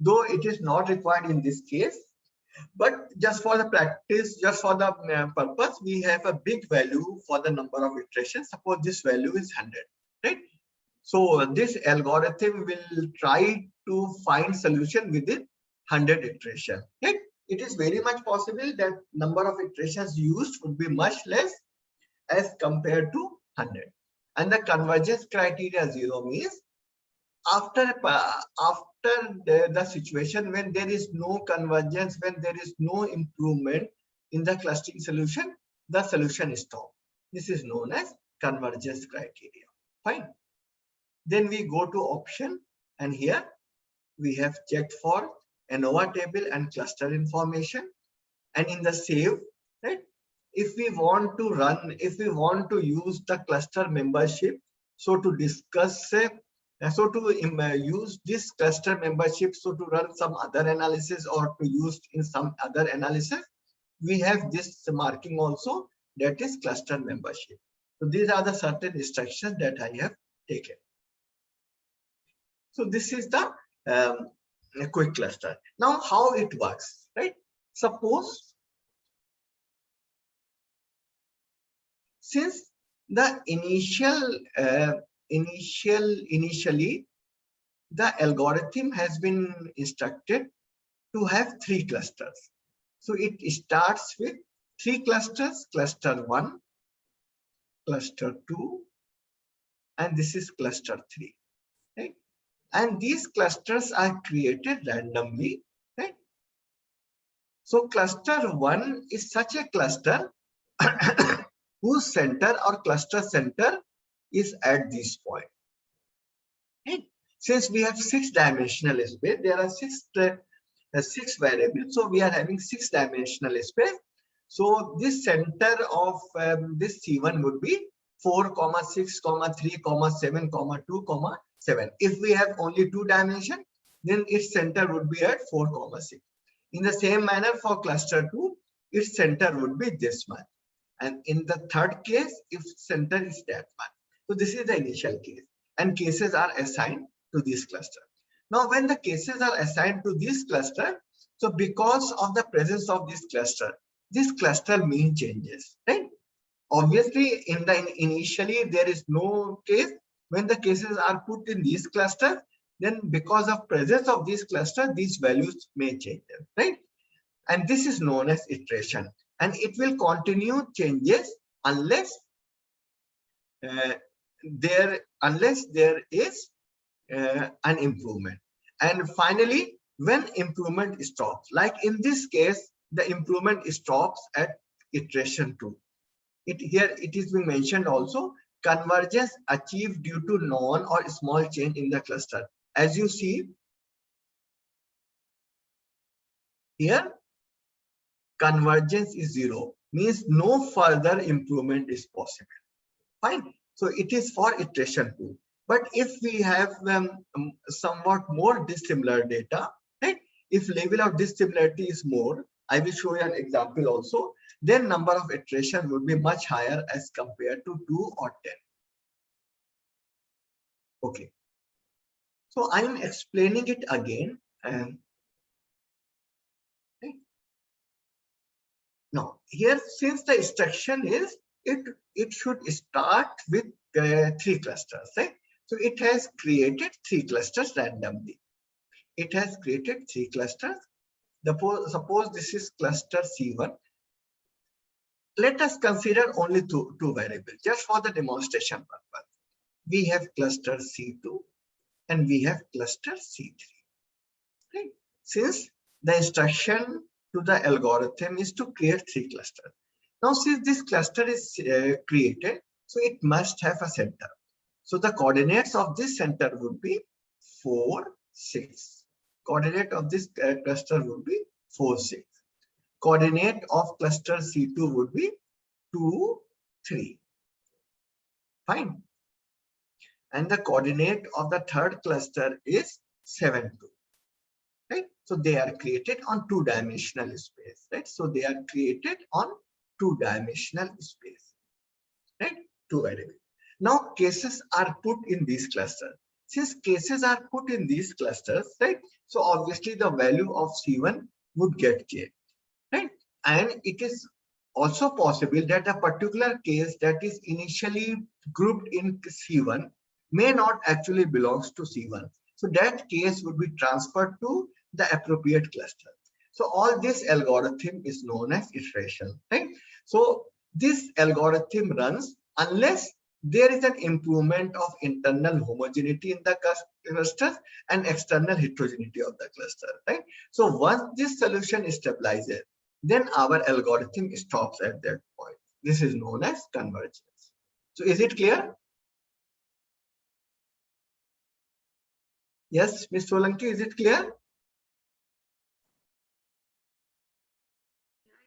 S1: though it is not required in this case, but just for the practice, just for the purpose, we have a big value for the number of iterations. Suppose this value is 100, right? So this algorithm will try to find solution within 100 iterations, right? It is very much possible that number of iterations used would be much less as compared to 100. And the convergence criteria 0 means after the situation when there is no convergence, when there is no improvement in the clustering solution, the solution is stopped. This is known as convergence criteria. Fine. Then we go to option, and here we have checked for ANOVA table and cluster information. And in the save, right, if we want to run, if we want to use the cluster membership, so to discuss use this cluster membership, so to run some other analysis or to use in some other analysis, we have this marking also, that is cluster membership. So these are the certain instructions that I have taken. So this is the a quick cluster. Now how it works, right? Suppose since the initially the algorithm has been instructed to have 3 clusters. So it starts with 3 clusters, cluster 1, cluster 2, and this is cluster 3, right? And these clusters are created randomly, right? So cluster 1 is such a cluster whose center or cluster center is at this point. Right? Since we have 6-dimensional space, there are 6 variables, so we are having 6-dimensional space. So this center of this C1 would be 4, 6, 3, 7, 2, 7. If we have only 2 dimensions, then its center would be at 4, 6. In the same manner for cluster 2, its center would be this one. And in the third case, if center is that one. So this is the initial case, and cases are assigned to this cluster. Now, when the cases are assigned to this cluster, so because of the presence of this cluster mean changes, right? Obviously, initially there is no case. When the cases are put in this cluster, then because of presence of this cluster, these values may change, right? And this is known as iteration, and it will continue changes unless there is an improvement. And finally, when improvement stops, like in this case, the improvement stops at iteration 2. Here it is being mentioned also, convergence achieved due to non or small change in the cluster. As you see here, convergence is 0, means no further improvement is possible. Fine. So it is for iteration 2. But if we have somewhat more dissimilar data, right? If level of dissimilarity is more, I will show you an example also, then number of iterations would be much higher as compared to 2 or 10. Okay. So I am explaining it again. Okay. Now here, since the instruction is it should start with 3 clusters, right? So it has created 3 clusters randomly. It has created 3 clusters. Suppose this is cluster C1. Let us consider only two variables just for the demonstration purpose. We have cluster C2 and we have cluster C3. Right? Since the instruction to the algorithm is to create 3 clusters. Now, since this cluster is created, so it must have a center. So the coordinates of this center would be 4, 6. Coordinate of this cluster would be 4, 6. Coordinate of cluster C2 would be 2, 3. Fine. And the coordinate of the third cluster is 7, 2. Right? So they are created on 2-dimensional space. Right? So they are created on 2-dimensional space. Right? 2 variables. Now cases are put in this cluster. since cases are put in these clusters, right? So obviously the value of C1 would get changed, right? And it is also possible that a particular case that is initially grouped in C1 may not actually belongs to C1. So that case would be transferred to the appropriate cluster. So all this algorithm is known as iteration, right? So this algorithm runs unless there is an improvement of internal homogeneity in the clusters and external heterogeneity of the cluster, right? So once this solution stabilizes, then our algorithm stops at that point. This is known as convergence. So is it clear? Yes, Ms. Solanki, is it clear?
S3: I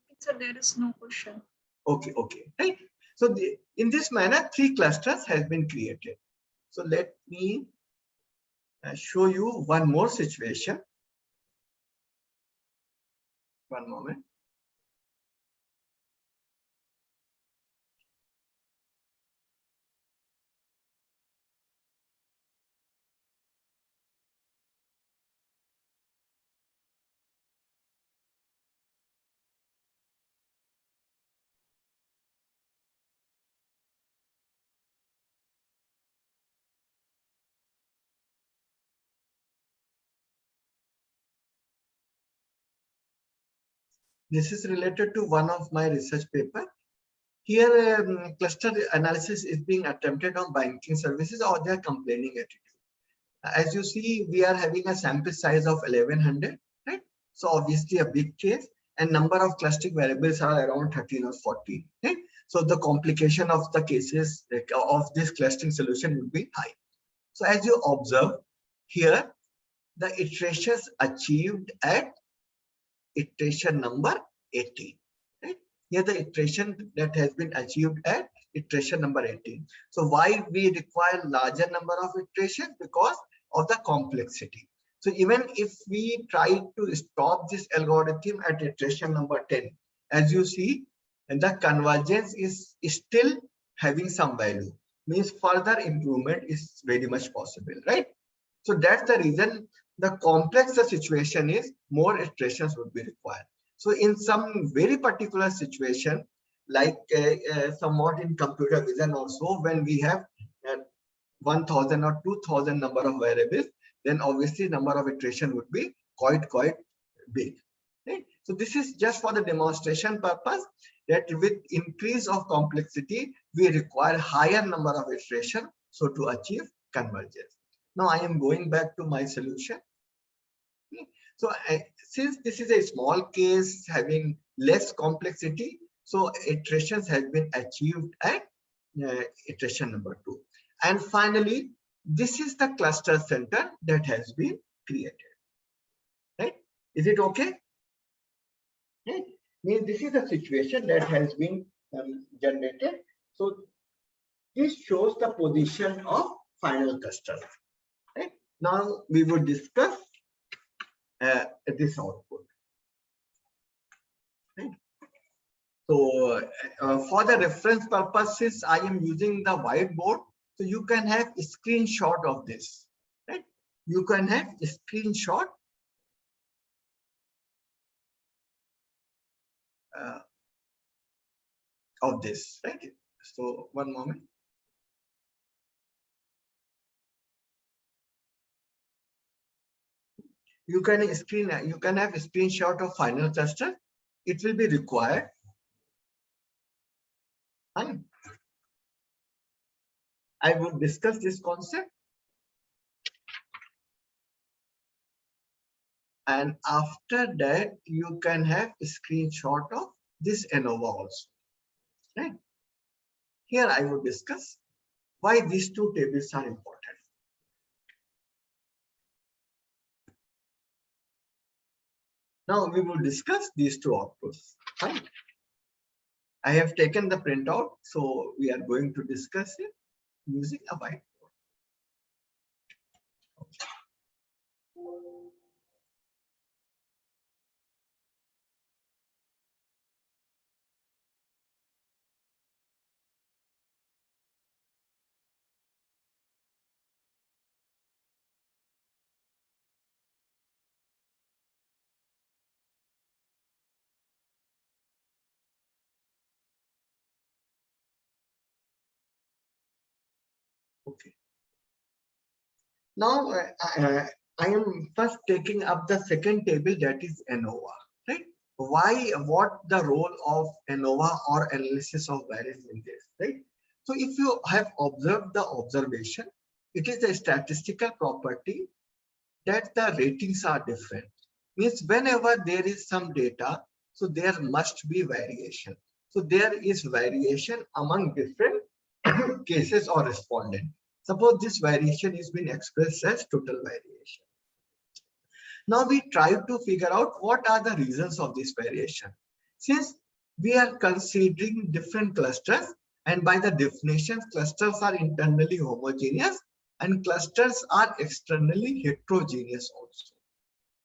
S3: think so there is no question.
S1: Okay, right. So in this manner, 3 clusters has been created. So let me show you one more situation. One moment. This is related to one of my research paper. Here, cluster analysis is being attempted on banking services or their complaining attitude. As you see, we are having a sample size of 1100, right? So obviously a big case, and number of clustering variables are around 13 or 14, right? So the complication of the cases of this clustering solution will be high. So as you observe here, the iterations achieved at iteration number 18, right? Here the iteration that has been achieved at iteration number 18. So why we require larger number of iterations? Because of the complexity. So even if we try to stop this algorithm at iteration number 10, as you see, and the convergence is still having some value, means further improvement is very much possible, right? So that's the reason the complex the situation is, more iterations would be required. So in some very particular situation, like somewhat in computer vision also, when we have 1000 or 2000 number of variables, then obviously number of iteration would be quite big. Right? So this is just for the demonstration purpose, that with increase of complexity, we require higher number of iteration so to achieve convergence. Now I am going back to my solution. So since this is a small case having less complexity, so iterations has been achieved at iteration number 2. And finally, this is the cluster center that has been created. Right? Is it okay? Right? Means this is the situation that has been generated. So this shows the position of final cluster. Right? Now we will discuss this output. Right? So for the reference purposes, I am using the whiteboard. So you can have a screenshot of this. Right? You can have a screenshot of this. Right? So one moment. You can have a screenshot of final cluster. It will be required. Fine. I will discuss this concept. And after that, you can have a screenshot of this ANOVA also. Right? Here I will discuss why these two tables are important. Now we will discuss these two outputs. Fine. I have taken the printout, so we are going to discuss it using a whiteboard. Okay. Now I am first taking up the second table, that is ANOVA, right? Why, what the role of ANOVA or analysis of variance in this, right? So if you have observed the observation, it is a statistical property that the ratings are different. Means whenever there is some data, so there must be variation. So there is variation among different cases or respondent. Suppose this variation is being expressed as total variation. Now we try to figure out what are the reasons of this variation. Since we are considering different clusters, and by the definition, clusters are internally homogeneous and clusters are externally heterogeneous also.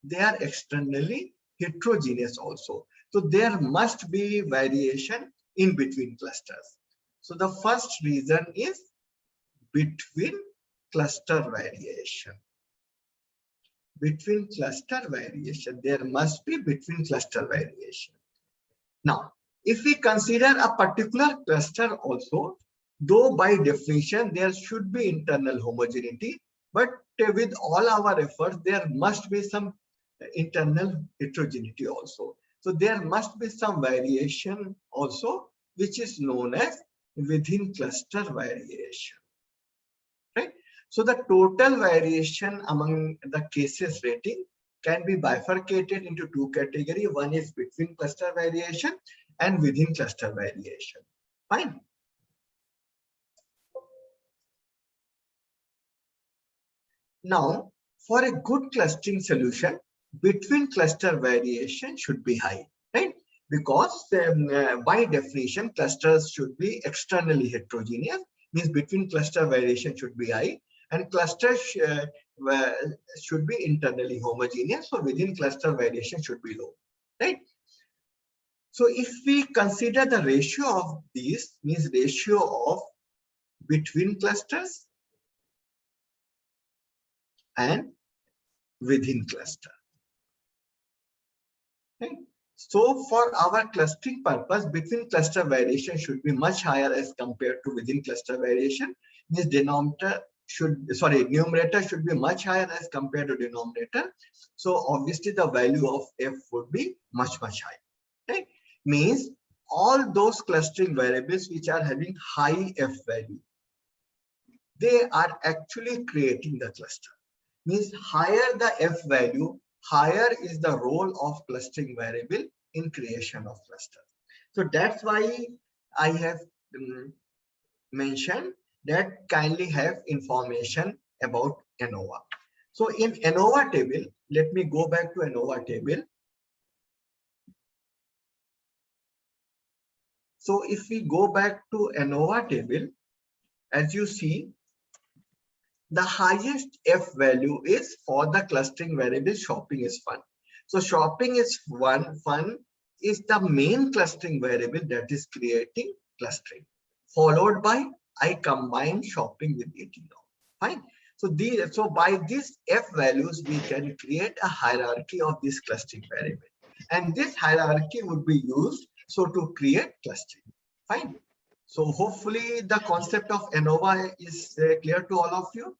S1: They are externally heterogeneous also. So there must be variation in between clusters. So the first reason is between cluster variation. Between cluster variation, there must be between cluster variation. Now, if we consider a particular cluster also, though by definition there should be internal homogeneity, but with all our efforts, there must be some internal heterogeneity also. So there must be some variation also, which is known as within cluster variation, right? So the total variation among the cases rating can be bifurcated into two categories. One is between cluster variation and within cluster variation. Fine. Now, for a good clustering solution, between cluster variation should be high, right? Because by definition, clusters should be externally heterogeneous, means between cluster variation should be high, and clusters should be internally homogeneous, so within cluster variation should be low, right? So if we consider the ratio of these, means ratio of between clusters and within cluster. Okay. So for our clustering purpose, between cluster variation should be much higher as compared to within cluster variation. Means numerator should be much higher as compared to denominator. So obviously the value of f would be much high. Okay. Means all those clustering variables which are having high f value, they are actually creating the cluster. Means higher the f value, higher is the role of clustering variable in creation of cluster. So that's why I have mentioned that kindly have information about ANOVA. So in ANOVA table, let me go back to ANOVA table. So if we go back to ANOVA table, as you see, the highest f value is for the clustering variable shopping is fun. So shopping is fun is the main clustering variable that is creating clustering, followed by I combine shopping with eating now. Fine. So by these f values, we can create a hierarchy of this clustering variable, and this hierarchy would be used so to create clustering. Fine. So hopefully the concept of ANOVA is clear to all of you.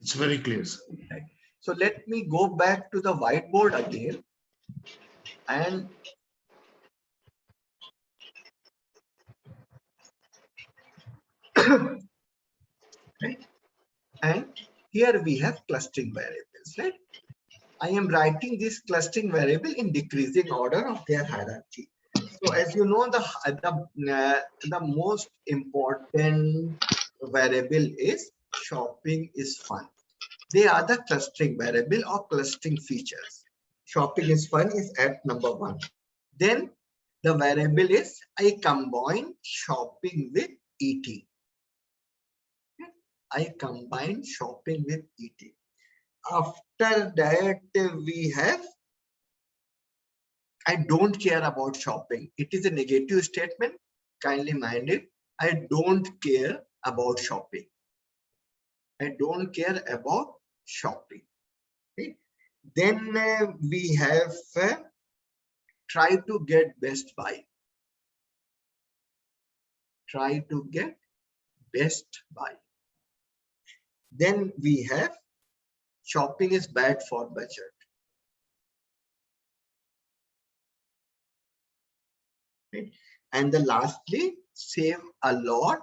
S2: It's very clear, sir.
S1: Right. So let me go back to the whiteboard again and right. And here we have clustering variables, right? I am writing this clustering variable in decreasing order of their hierarchy. So as you know, the most important variable is shopping is fun. They are the clustering variable or clustering features. Shopping is fun is at number 1. Then the variable is I combine shopping with eating. I combine shopping with eating. After that, we have I don't care about shopping. It is a negative statement. Kindly mind it. I don't care about shopping. I don't care about shopping. Okay. Then we have try to get Best Buy. Try to get best buy. Then we have shopping is bad for budget. Right? And the lastly, save a lot.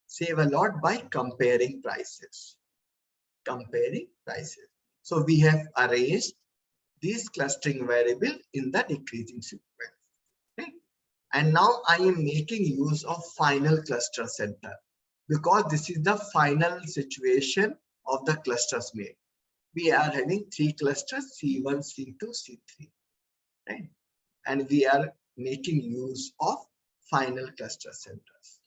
S1: Save a lot by comparing prices. Comparing prices. So we have arranged these clustering variable in the decreasing sequence. Okay? And now I am making use of final cluster center because this is the final situation of the clusters made. We are having 3 clusters, C1, C2, C3. Right? And we are making use of final cluster centers.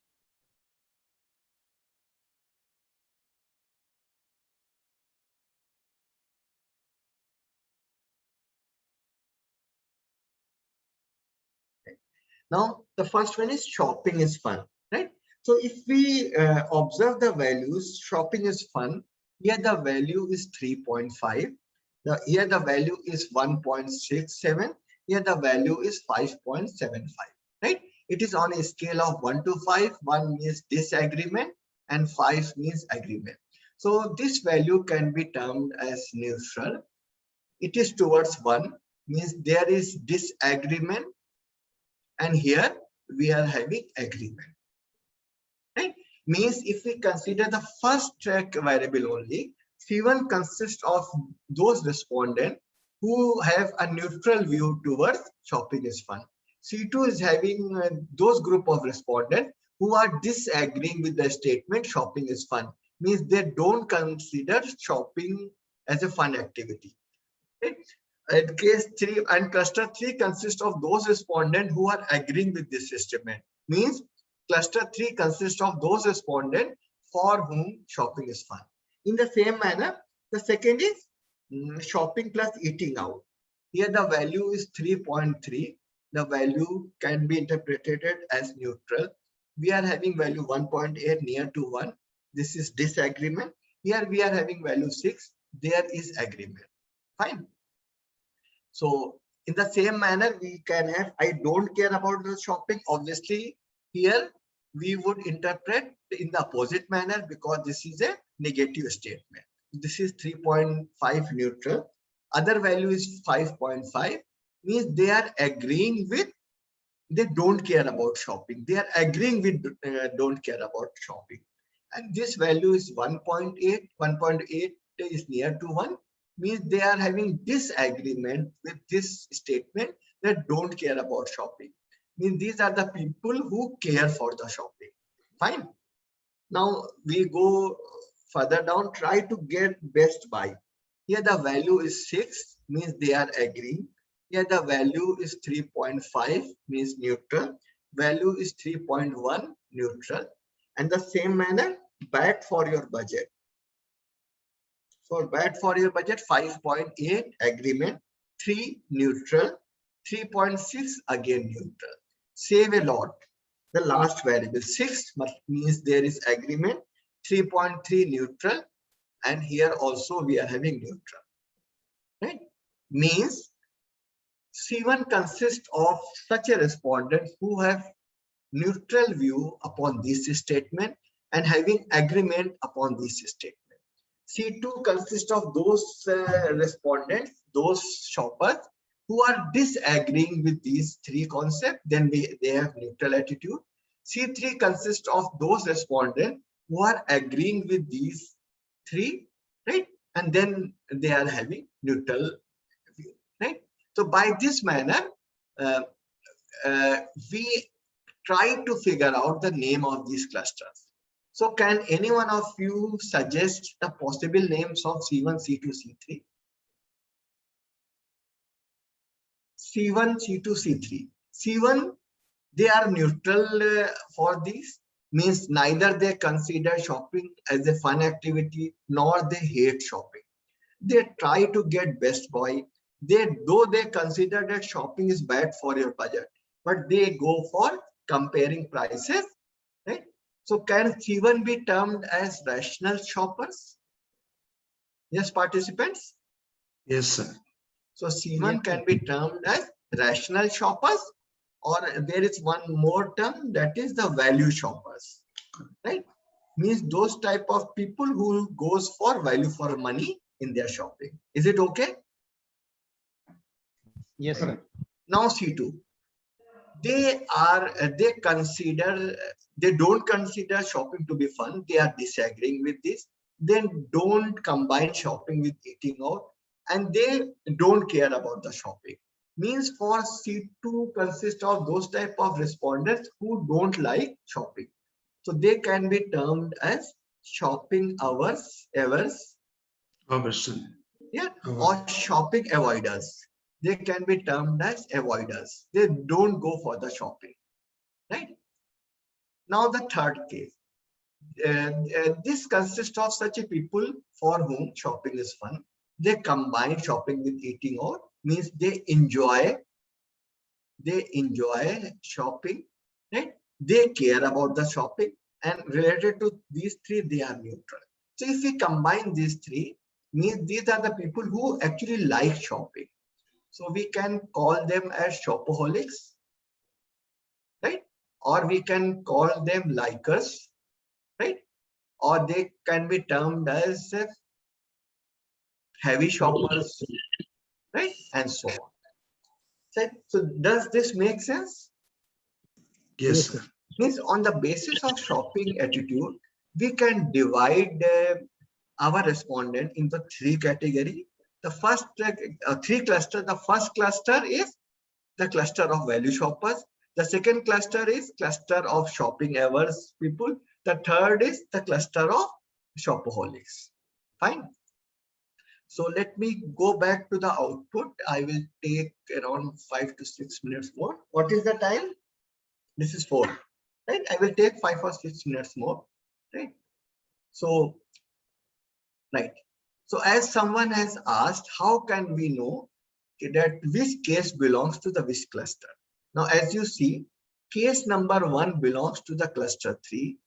S1: Now, the first one is shopping is fun, right? So if we observe the values, shopping is fun. Here the value is 3.5. Here the value is 1.67. Here the value is 5.75, right? It is on a scale of 1 to 5. 1 means disagreement and 5 means agreement. So this value can be termed as neutral. It is towards 1, means there is disagreement. And here we are having agreement, right? Means if we consider the first track variable only, C1 consists of those respondents who have a neutral view towards shopping is fun. C2 is having those group of respondents who are disagreeing with the statement shopping is fun. Means they don't consider shopping as a fun activity. Right? And case 3 and cluster 3 consists of those respondents who are agreeing with this statement. Means cluster 3 consists of those respondents for whom shopping is fun. In the same manner, the second is shopping plus eating out. Here the value is 3.3. The value can be interpreted as neutral. We are having value 1.8 near to 1. This is disagreement. Here we are having value 6. There is agreement. Fine. So in the same manner, we can have, I don't care about the shopping. Obviously, here we would interpret in the opposite manner because this is a negative statement. This is 3.5 neutral. Other value is 5.5. Means they are agreeing with, they don't care about shopping. They are agreeing with don't care about shopping. And this value is 1.8. 1.8 is near to 1. Means they are having disagreement with this statement that don't care about shopping. Means these are the people who care for the shopping. Fine. Now we go further down, try to get best buy. Here the value is 6, means they are agreeing. Here the value is 3.5, means neutral. Value is 3.1, neutral. And the same manner, bad for your budget. For bad for your budget, 5.8 agreement, 3 neutral, 3.6 again neutral. Save a lot. The last variable 6 means there is agreement, 3.3 neutral, and here also we are having neutral. Right? Means C1 consists of such a respondent who have neutral view upon this statement and having agreement upon this statement. C2 consists of those respondents, those shoppers who are disagreeing with these 3 concepts, then they have neutral attitude. C3 consists of those respondents who are agreeing with these 3, right? And then they are having neutral view, right? So by this manner, we try to figure out the name of these clusters. So can any one of you suggest the possible names of C1, C2, C3? C1, C2, C3. C1, they are neutral for these, means neither they consider shopping as a fun activity nor they hate shopping. They try to get best buy. Though they consider that shopping is bad for your budget, but they go for comparing prices, right? So can C1 be termed as rational shoppers? Yes, participants?
S2: Yes, sir.
S1: So C1 can be termed as rational shoppers, or there is one more term, that is the value shoppers, right? Means those type of people who goes for value for money in their shopping. Is it okay?
S4: Yes, sir.
S1: Now C2. They don't consider shopping to be fun. They are disagreeing with this. Then don't combine shopping with eating out, and they don't care about the shopping. Means for C2 consists of those type of respondents who don't like shopping. So they can be termed as shopping averse, yeah, or shopping avoiders. They can be termed as avoiders. They don't go for the shopping, right? Now the third case. This consists of such a people for whom shopping is fun. They combine shopping with eating out, means they enjoy shopping, right? They care about the shopping, and related to these three, they are neutral. So if we combine these three, means these are the people who actually like shopping. So we can call them as shopaholics, right? Or we can call them likers, right? Or they can be termed as heavy shoppers, right? And so on. So does this make sense?
S2: Yes, sir.
S1: Means on the basis of shopping attitude, we can divide our respondent into three categories. The first three clusters. The first cluster is the cluster of value shoppers. The second cluster is cluster of shopping averse people. The third is the cluster of shopaholics. Fine. So let me go back to the output. I will take around 5 to 6 minutes more. What is the time? This is 4, right? I will take 5 or 6 minutes more, right? So, right. So as someone has asked, how can we know that which case belongs to the which cluster? Now, as you see, case number 1 belongs to the cluster 3.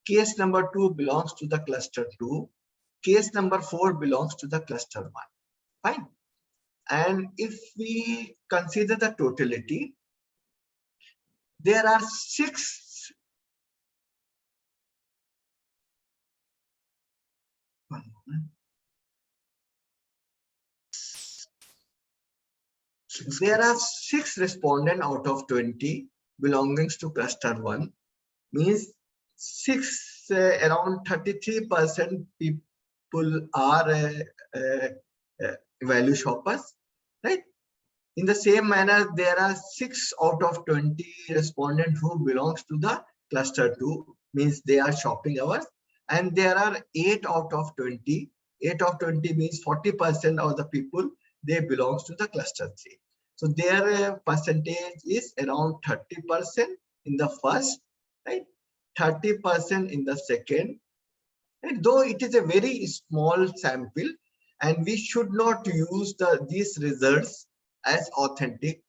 S1: Case number 2 belongs to the cluster 2. Case number 4 belongs to the cluster 1. Fine. And if we consider the totality, there are 6 there are 6 respondents out of 20 belonging to cluster 1, means 6 around 33% people are value shoppers, right? In the same manner, there are 6 out of 20 respondents who belongs to the cluster 2, means they are shopping hours, and there are 8 out of 20. 8 of 20 means 40% of the people, they belongs to the cluster 3. So their percentage is around 30% in the first, right? 30% in the second. And though it is a very small sample, and we should not use these results as authentic,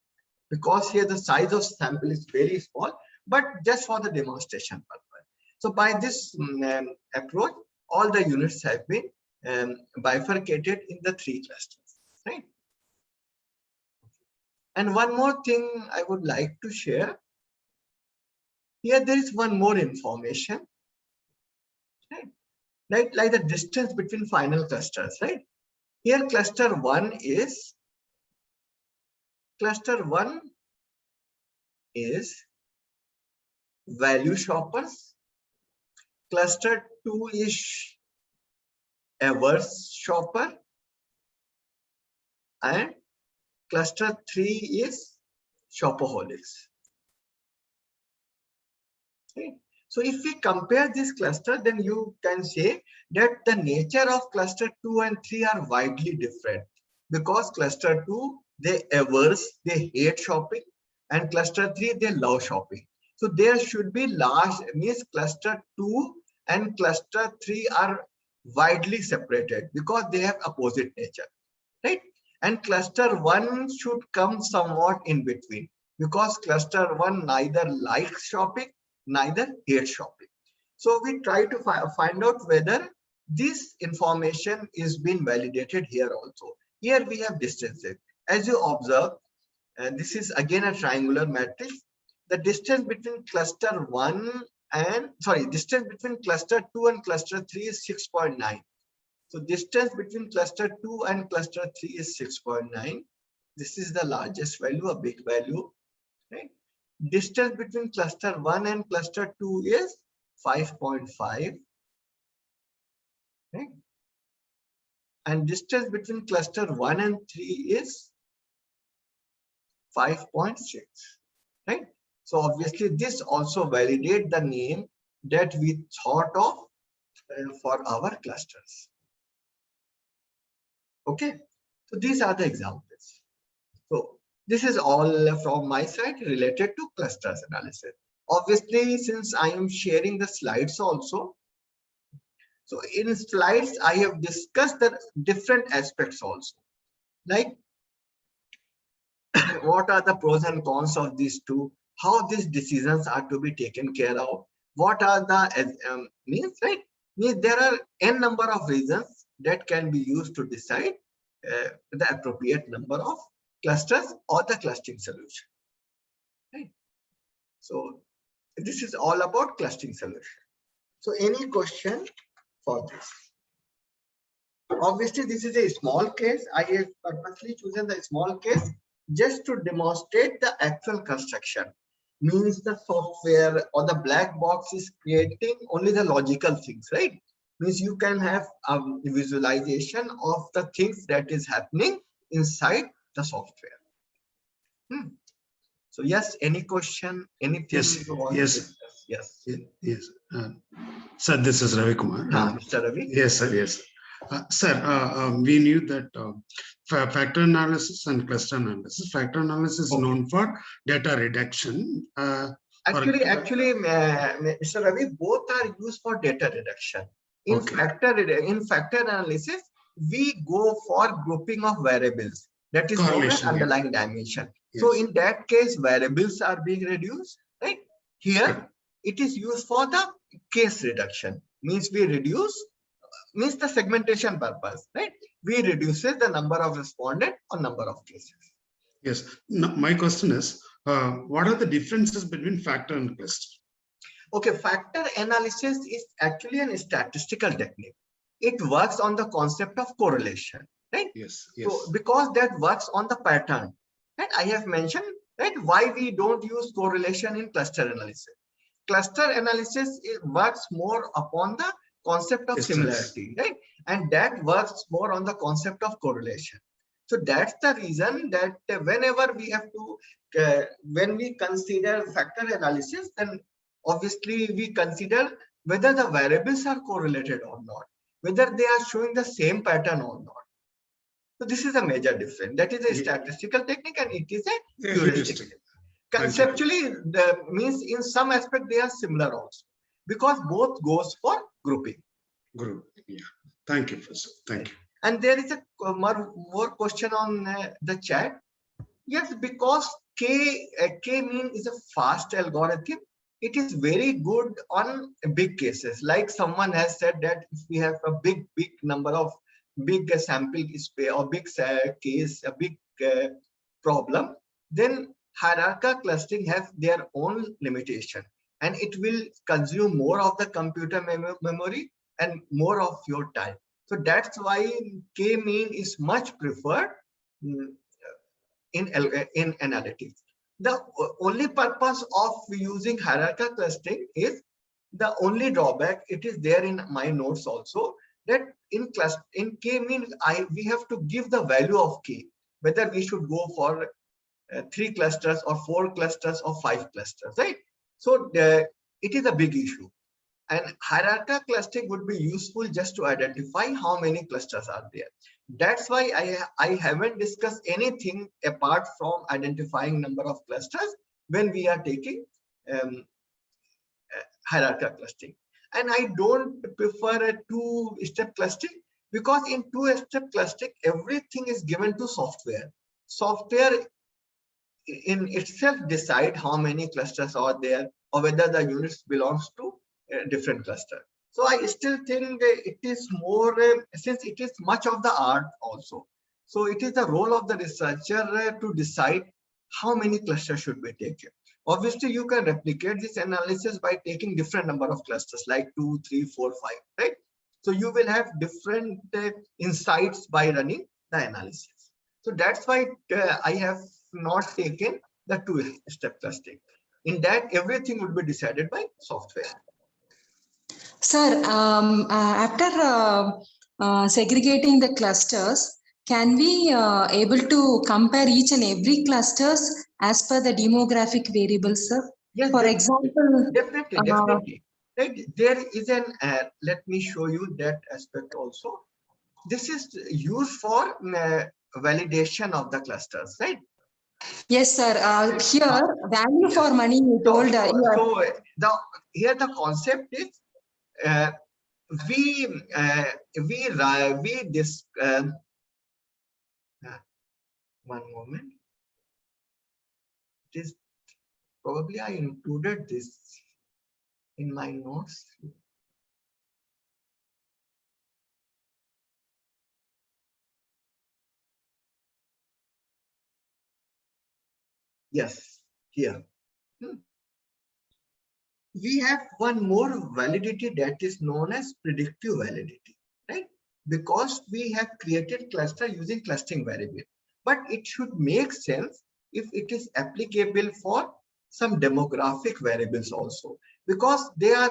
S1: because here the size of sample is very small, but just for the demonstration purpose. So by this approach, all the units have been bifurcated in the 3 clusters, right? And one more thing I would like to share. Here there is one more information, right? Like the distance between final clusters, right? Here cluster 1 is value shoppers. Cluster 2 is averse shopper, and cluster 3 is shopaholics. Okay. So if we compare this cluster, then you can say that the nature of cluster 2 and 3 are widely different, because cluster 2, they averse, they hate shopping, and cluster 3, they love shopping. So there should be large, means cluster 2 and cluster 3 are widely separated because they have opposite nature, right? And cluster 1 should come somewhat in between, because cluster 1 neither likes shopping, neither hates shopping. So we try to find out whether this information is being validated here also. Here we have distances. As you observe, this is again a triangular matrix. the distance between cluster 1 and, distance between cluster 2 and cluster 3 is 6.9. So distance between cluster 2 and cluster 3 is 6.9. This is the largest value, a big value, right? Distance between cluster 1 and cluster 2 is 5.5, right? And distance between cluster 1 and 3 is 5.6, right? So obviously this also validates the name that we thought of for our clusters. Okay, so these are the examples. So this is all from my side related to clusters analysis. Obviously, since I am sharing the slides also, so in slides I have discussed the different aspects also, like what are the pros and cons of these two, how these decisions are to be taken care of, what are the means, right? Means there are n number of reasons that can be used to decide the appropriate number of clusters or the clustering solution, right? So this is all about clustering solution. So any question for this? Obviously this is a small case. I have purposely chosen the small case just to demonstrate the actual construction. Means the software or the black box is creating only the logical things, right? Means you can have a visualization of the things that is happening inside the software. So yes, any question, anything?
S2: Yes,
S1: you want
S2: yes.
S1: to discuss? Yes.
S2: Yes. Sir, this is Ravi Kumar.
S1: Mr. Ravi?
S2: Yes, sir. Yes. Sir, we knew that factor analysis and cluster analysis. Factor analysis is known for data reduction.
S1: Actually, Mr. Ravi, both are used for data reduction. In factor analysis, we go for grouping of variables. That is known as underlying dimension. Yes. So in that case, variables are being reduced, right? Here, it is used for the case reduction. Means we reduce, means the segmentation purpose, right? We reduces the number of respondent or number of cases.
S2: Yes. Now, my question is, what are the differences between factor and cluster?
S1: Okay, factor analysis is actually a statistical technique. It works on the concept of correlation, right?
S2: Yes.
S1: So because that works on the pattern, right? I have mentioned, right, why we don't use correlation in cluster analysis. Cluster analysis works more upon the concept of similarity, right? And that works more on the concept of correlation. So that's the reason that whenever we have to, when we consider factor analysis, then obviously we consider whether the variables are correlated or not, whether they are showing the same pattern or not. So this is a major difference. That is a statistical technique and it is a heuristic. Conceptually, means in some aspect they are similar also, because both goes for grouping.
S2: Yeah. Thank you, Professor. Thank you.
S1: And there is a more question on the chat. Yes, because K-mean is a fast algorithm. It is very good on big cases. Like someone has said that if we have a big number of big sample space or big case, a big problem, then hierarchical clustering has their own limitation and it will consume more of the computer memory and more of your time. So that's why K-mean is much preferred in analytics. The only purpose of using hierarchical clustering is the only drawback. It is there in my notes also, that in K-mean we have to give the value of K, whether we should go for 3 clusters or 4 clusters or 5 clusters, right? So it is a big issue. And hierarchical clustering would be useful just to identify how many clusters are there. That's why I haven't discussed anything apart from identifying number of clusters when we are taking hierarchical clustering. And I don't prefer a 2-step clustering, because in 2-step clustering, everything is given to software. Software in itself decide how many clusters are there or whether the units belongs to a different cluster. So I still think it is more, since it is much of the art also. So it is the role of the researcher to decide how many clusters should be taken. Obviously, you can replicate this analysis by taking different number of clusters like 2, 3, 4, 5, right? So you will have different insights by running the analysis. So that's why I have not taken the 2-step clustering. In that, everything will be decided by software.
S6: Sir, after segregating the clusters, can we able to compare each and every clusters as per the demographic variables, sir?
S1: Yes,
S6: For
S1: definitely.
S6: example,
S1: Definitely. Right? There is an, let me show you that aspect also. This is used for validation of the clusters, right?
S6: yes, sir. Here, value for money, you
S1: So,
S6: told.
S1: here the concept is we one moment. It is probably I included this in my notes. Yes, here. We have one more validity that is known as predictive validity, right? Because we have created cluster using clustering variable, but it should make sense if it is applicable for some demographic variables also, because they are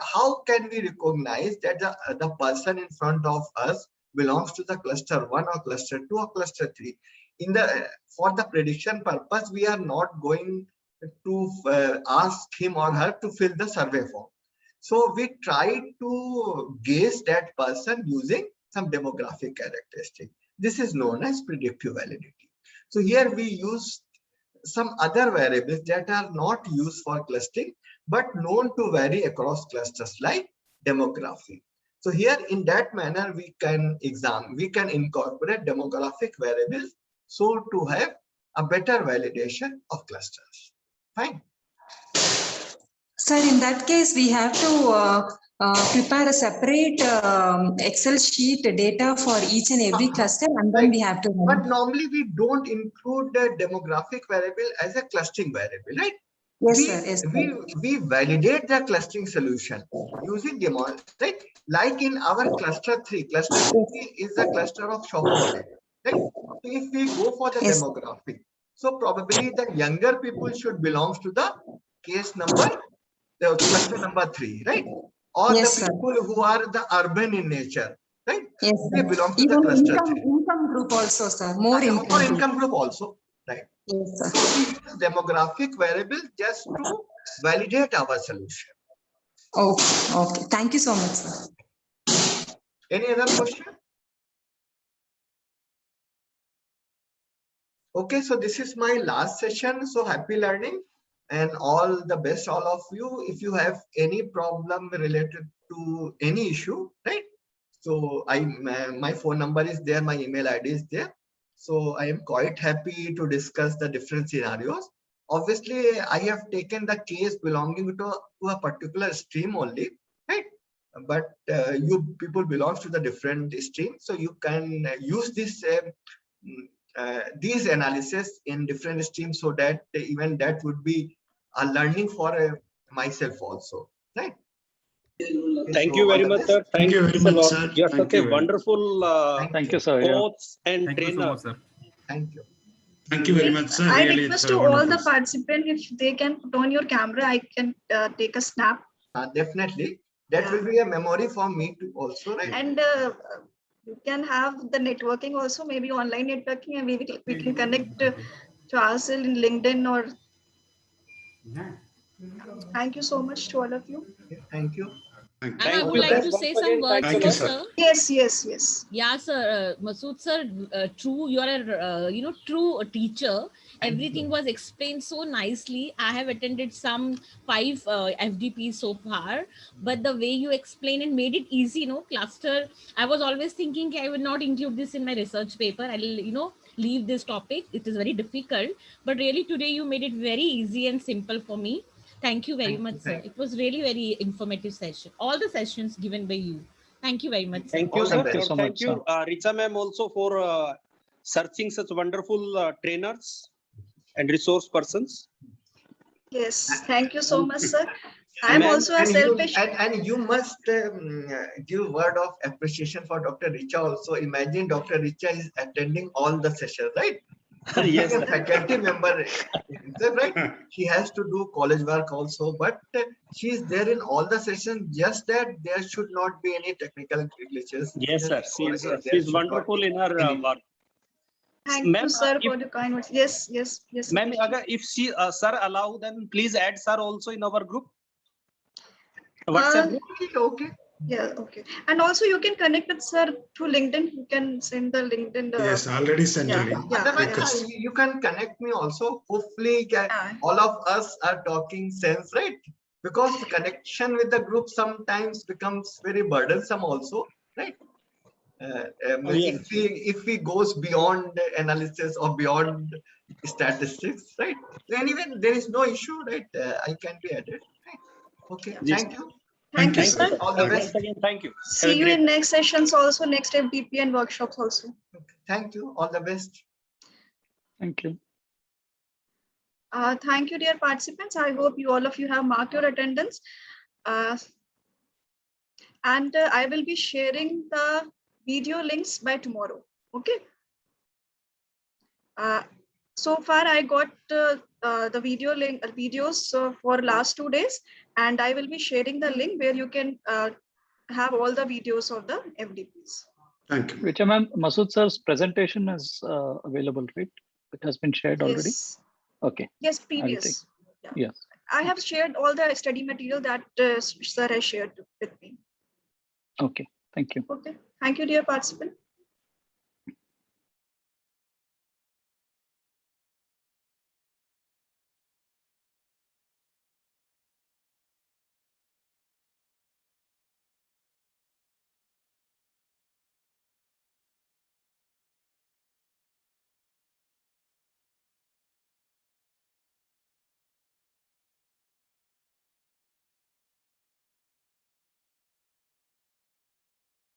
S1: how can we recognize that the person in front of us belongs to the cluster 1 or cluster 2 or cluster 3? In the for the prediction purpose, we are not going to ask him or her to fill the survey form. So we try to gauge that person using some demographic characteristic. This is known as predictive validity. So here we use some other variables that are not used for clustering, but known to vary across clusters like demography. So here in that manner, we can incorporate demographic variables so to have a better validation of clusters. Fine.
S6: Sir, in that case, we have to prepare a separate Excel sheet data for each and every cluster, and then we have to.
S1: But normally we don't include the demographic variable as a clustering variable, right?
S6: Yes, sir. Yes, sir.
S1: We validate the clustering solution using right? Like in our cluster 3 is a cluster of shopaholic, right? So if we go for the
S6: Yes.
S1: demographic, so probably the younger people should belong to the case number, the cluster number 3, right? Or
S6: Yes,
S1: the
S6: sir.
S1: people who are the urban in nature, right?
S6: Yes,
S1: They
S6: sir.
S1: belong to
S6: Even
S1: the cluster 3.
S6: income group also, sir. More income.
S1: For income group also, right?
S6: Yes, sir.
S1: So we use demographic variable just to validate our solution.
S6: Okay. Okay. Thank you so much, sir.
S1: Any other question? Okay, so this is my last session. So happy learning and all the best, all of you. If you have any problem related to any issue, right? So my phone number is there, my email ID is there. So I am quite happy to discuss the different scenarios. Obviously, I have taken the case belonging to a particular stream only, right? But you people belong to the different stream, so you can use this these analysis in different streams, so that even that would be a learning for myself also, right?
S7: Thank
S1: So
S7: you
S1: all
S7: very
S1: the
S7: much,
S1: best.
S7: sir.
S2: Thank you very
S7: Thanks a
S2: much,
S7: lot.
S2: sir.
S7: You are
S2: Thank
S7: such a
S2: you very much.
S7: wonderful
S1: Thank
S8: you, sir. Yeah.
S7: coach and
S8: Thank you so
S7: trainer.
S8: much, sir.
S1: Thank you.
S2: Thank you very much, sir.
S3: I
S2: Really,
S3: request
S2: it's
S3: to all the
S2: wonderful.
S3: participants, if they can put on your camera, I can take a snap.
S1: Definitely, that will be a memory for me to also, right?
S3: And you can have the networking also, maybe online networking, and we can connect to ourselves in LinkedIn or. Thank you so much to all of you.
S1: Thank you.
S2: Thank
S5: And I
S7: Thank
S5: would
S7: you,
S5: like
S7: sir.
S5: to
S7: Once
S5: say some
S7: again,
S5: words
S2: Thank you,
S5: first,
S2: sir.
S5: sir.
S3: Yes, yes, yes.
S5: Yeah, sir. Masood sir, true. You are a true teacher. Everything was explained so nicely. I have attended some 5 FDPs so far, but the way you explained and made it easy, cluster. I was always thinking I would not include this in my research paper. I'll leave this topic. It is very difficult, but really today you made it very easy and simple for me. Thank you very much, sir. It was really very informative session. All the sessions given by you. Thank you very much, sir.
S7: Thank
S1: All
S7: you,
S1: the
S7: sir.
S1: best.
S7: Thank you, Richa ma'am, also for searching such wonderful trainers and resource persons.
S3: Yes, thank you so much, sir. I'm also a
S1: and
S3: selfish.
S1: and you must give word of appreciation for Dr. Richa also. Imagine Dr. Richa is attending all the sessions, right?
S7: Yes,
S1: Being a
S7: sir.
S1: faculty member, is that right? She has to do college work also, but she is there in all the sessions. Just that there should not be any technical glitches.
S7: Yes, sir.
S1: or
S7: She's
S1: there
S7: she's
S1: should not
S7: wonderful
S1: be
S7: in her
S1: any-
S7: work.
S3: Thank
S7: Ma'am,
S3: you, sir,
S7: if
S3: for the kind words. Yes, yes, yes.
S7: ma'am,
S3: Satish.
S7: if she sir allow, then please add sir also in our group. WhatsApp group.
S1: Okay.
S3: Yeah, okay. And also you can connect with sir through LinkedIn. You can send the LinkedIn.
S2: Yes, already sent a
S3: yeah,
S2: link.
S3: yeah,
S1: Otherwise,
S2: Request.
S1: you can connect me also. Hopefully, all of us are talking sense, right? Because the connection with the group sometimes becomes very burdensome also, right?
S7: Yes.
S1: If we goes beyond analysis or beyond statistics, right? So anyway, there is no issue, right? I can be added. Right? Okay,
S7: Yes.
S1: thank you.
S3: Thank you,
S7: Thank
S3: sir.
S7: you.
S1: All the
S7: Once
S1: best.
S7: again, thank you.
S3: See
S7: Have a
S3: you
S7: great
S3: in next sessions also, next FDP and workshops also.
S1: Thank you. All the best.
S8: Thank you.
S3: Thank you, dear participants. I hope all of you have marked your attendance. And I will be sharing the video links by tomorrow. Okay. So far, I got the video link videos for last 2 days, and I will be sharing the link where you can have all the videos of the FDPs.
S2: Thank you.
S8: Richa ma'am, Masood sir's presentation is available, right? It has been shared already.
S3: Yes.
S8: Okay.
S3: Yes,
S8: take-
S3: previous. Yeah.
S8: Yes.
S3: I have shared all the study material that sir has shared with me.
S8: Okay. Thank you.
S3: Okay. Thank you, dear participant.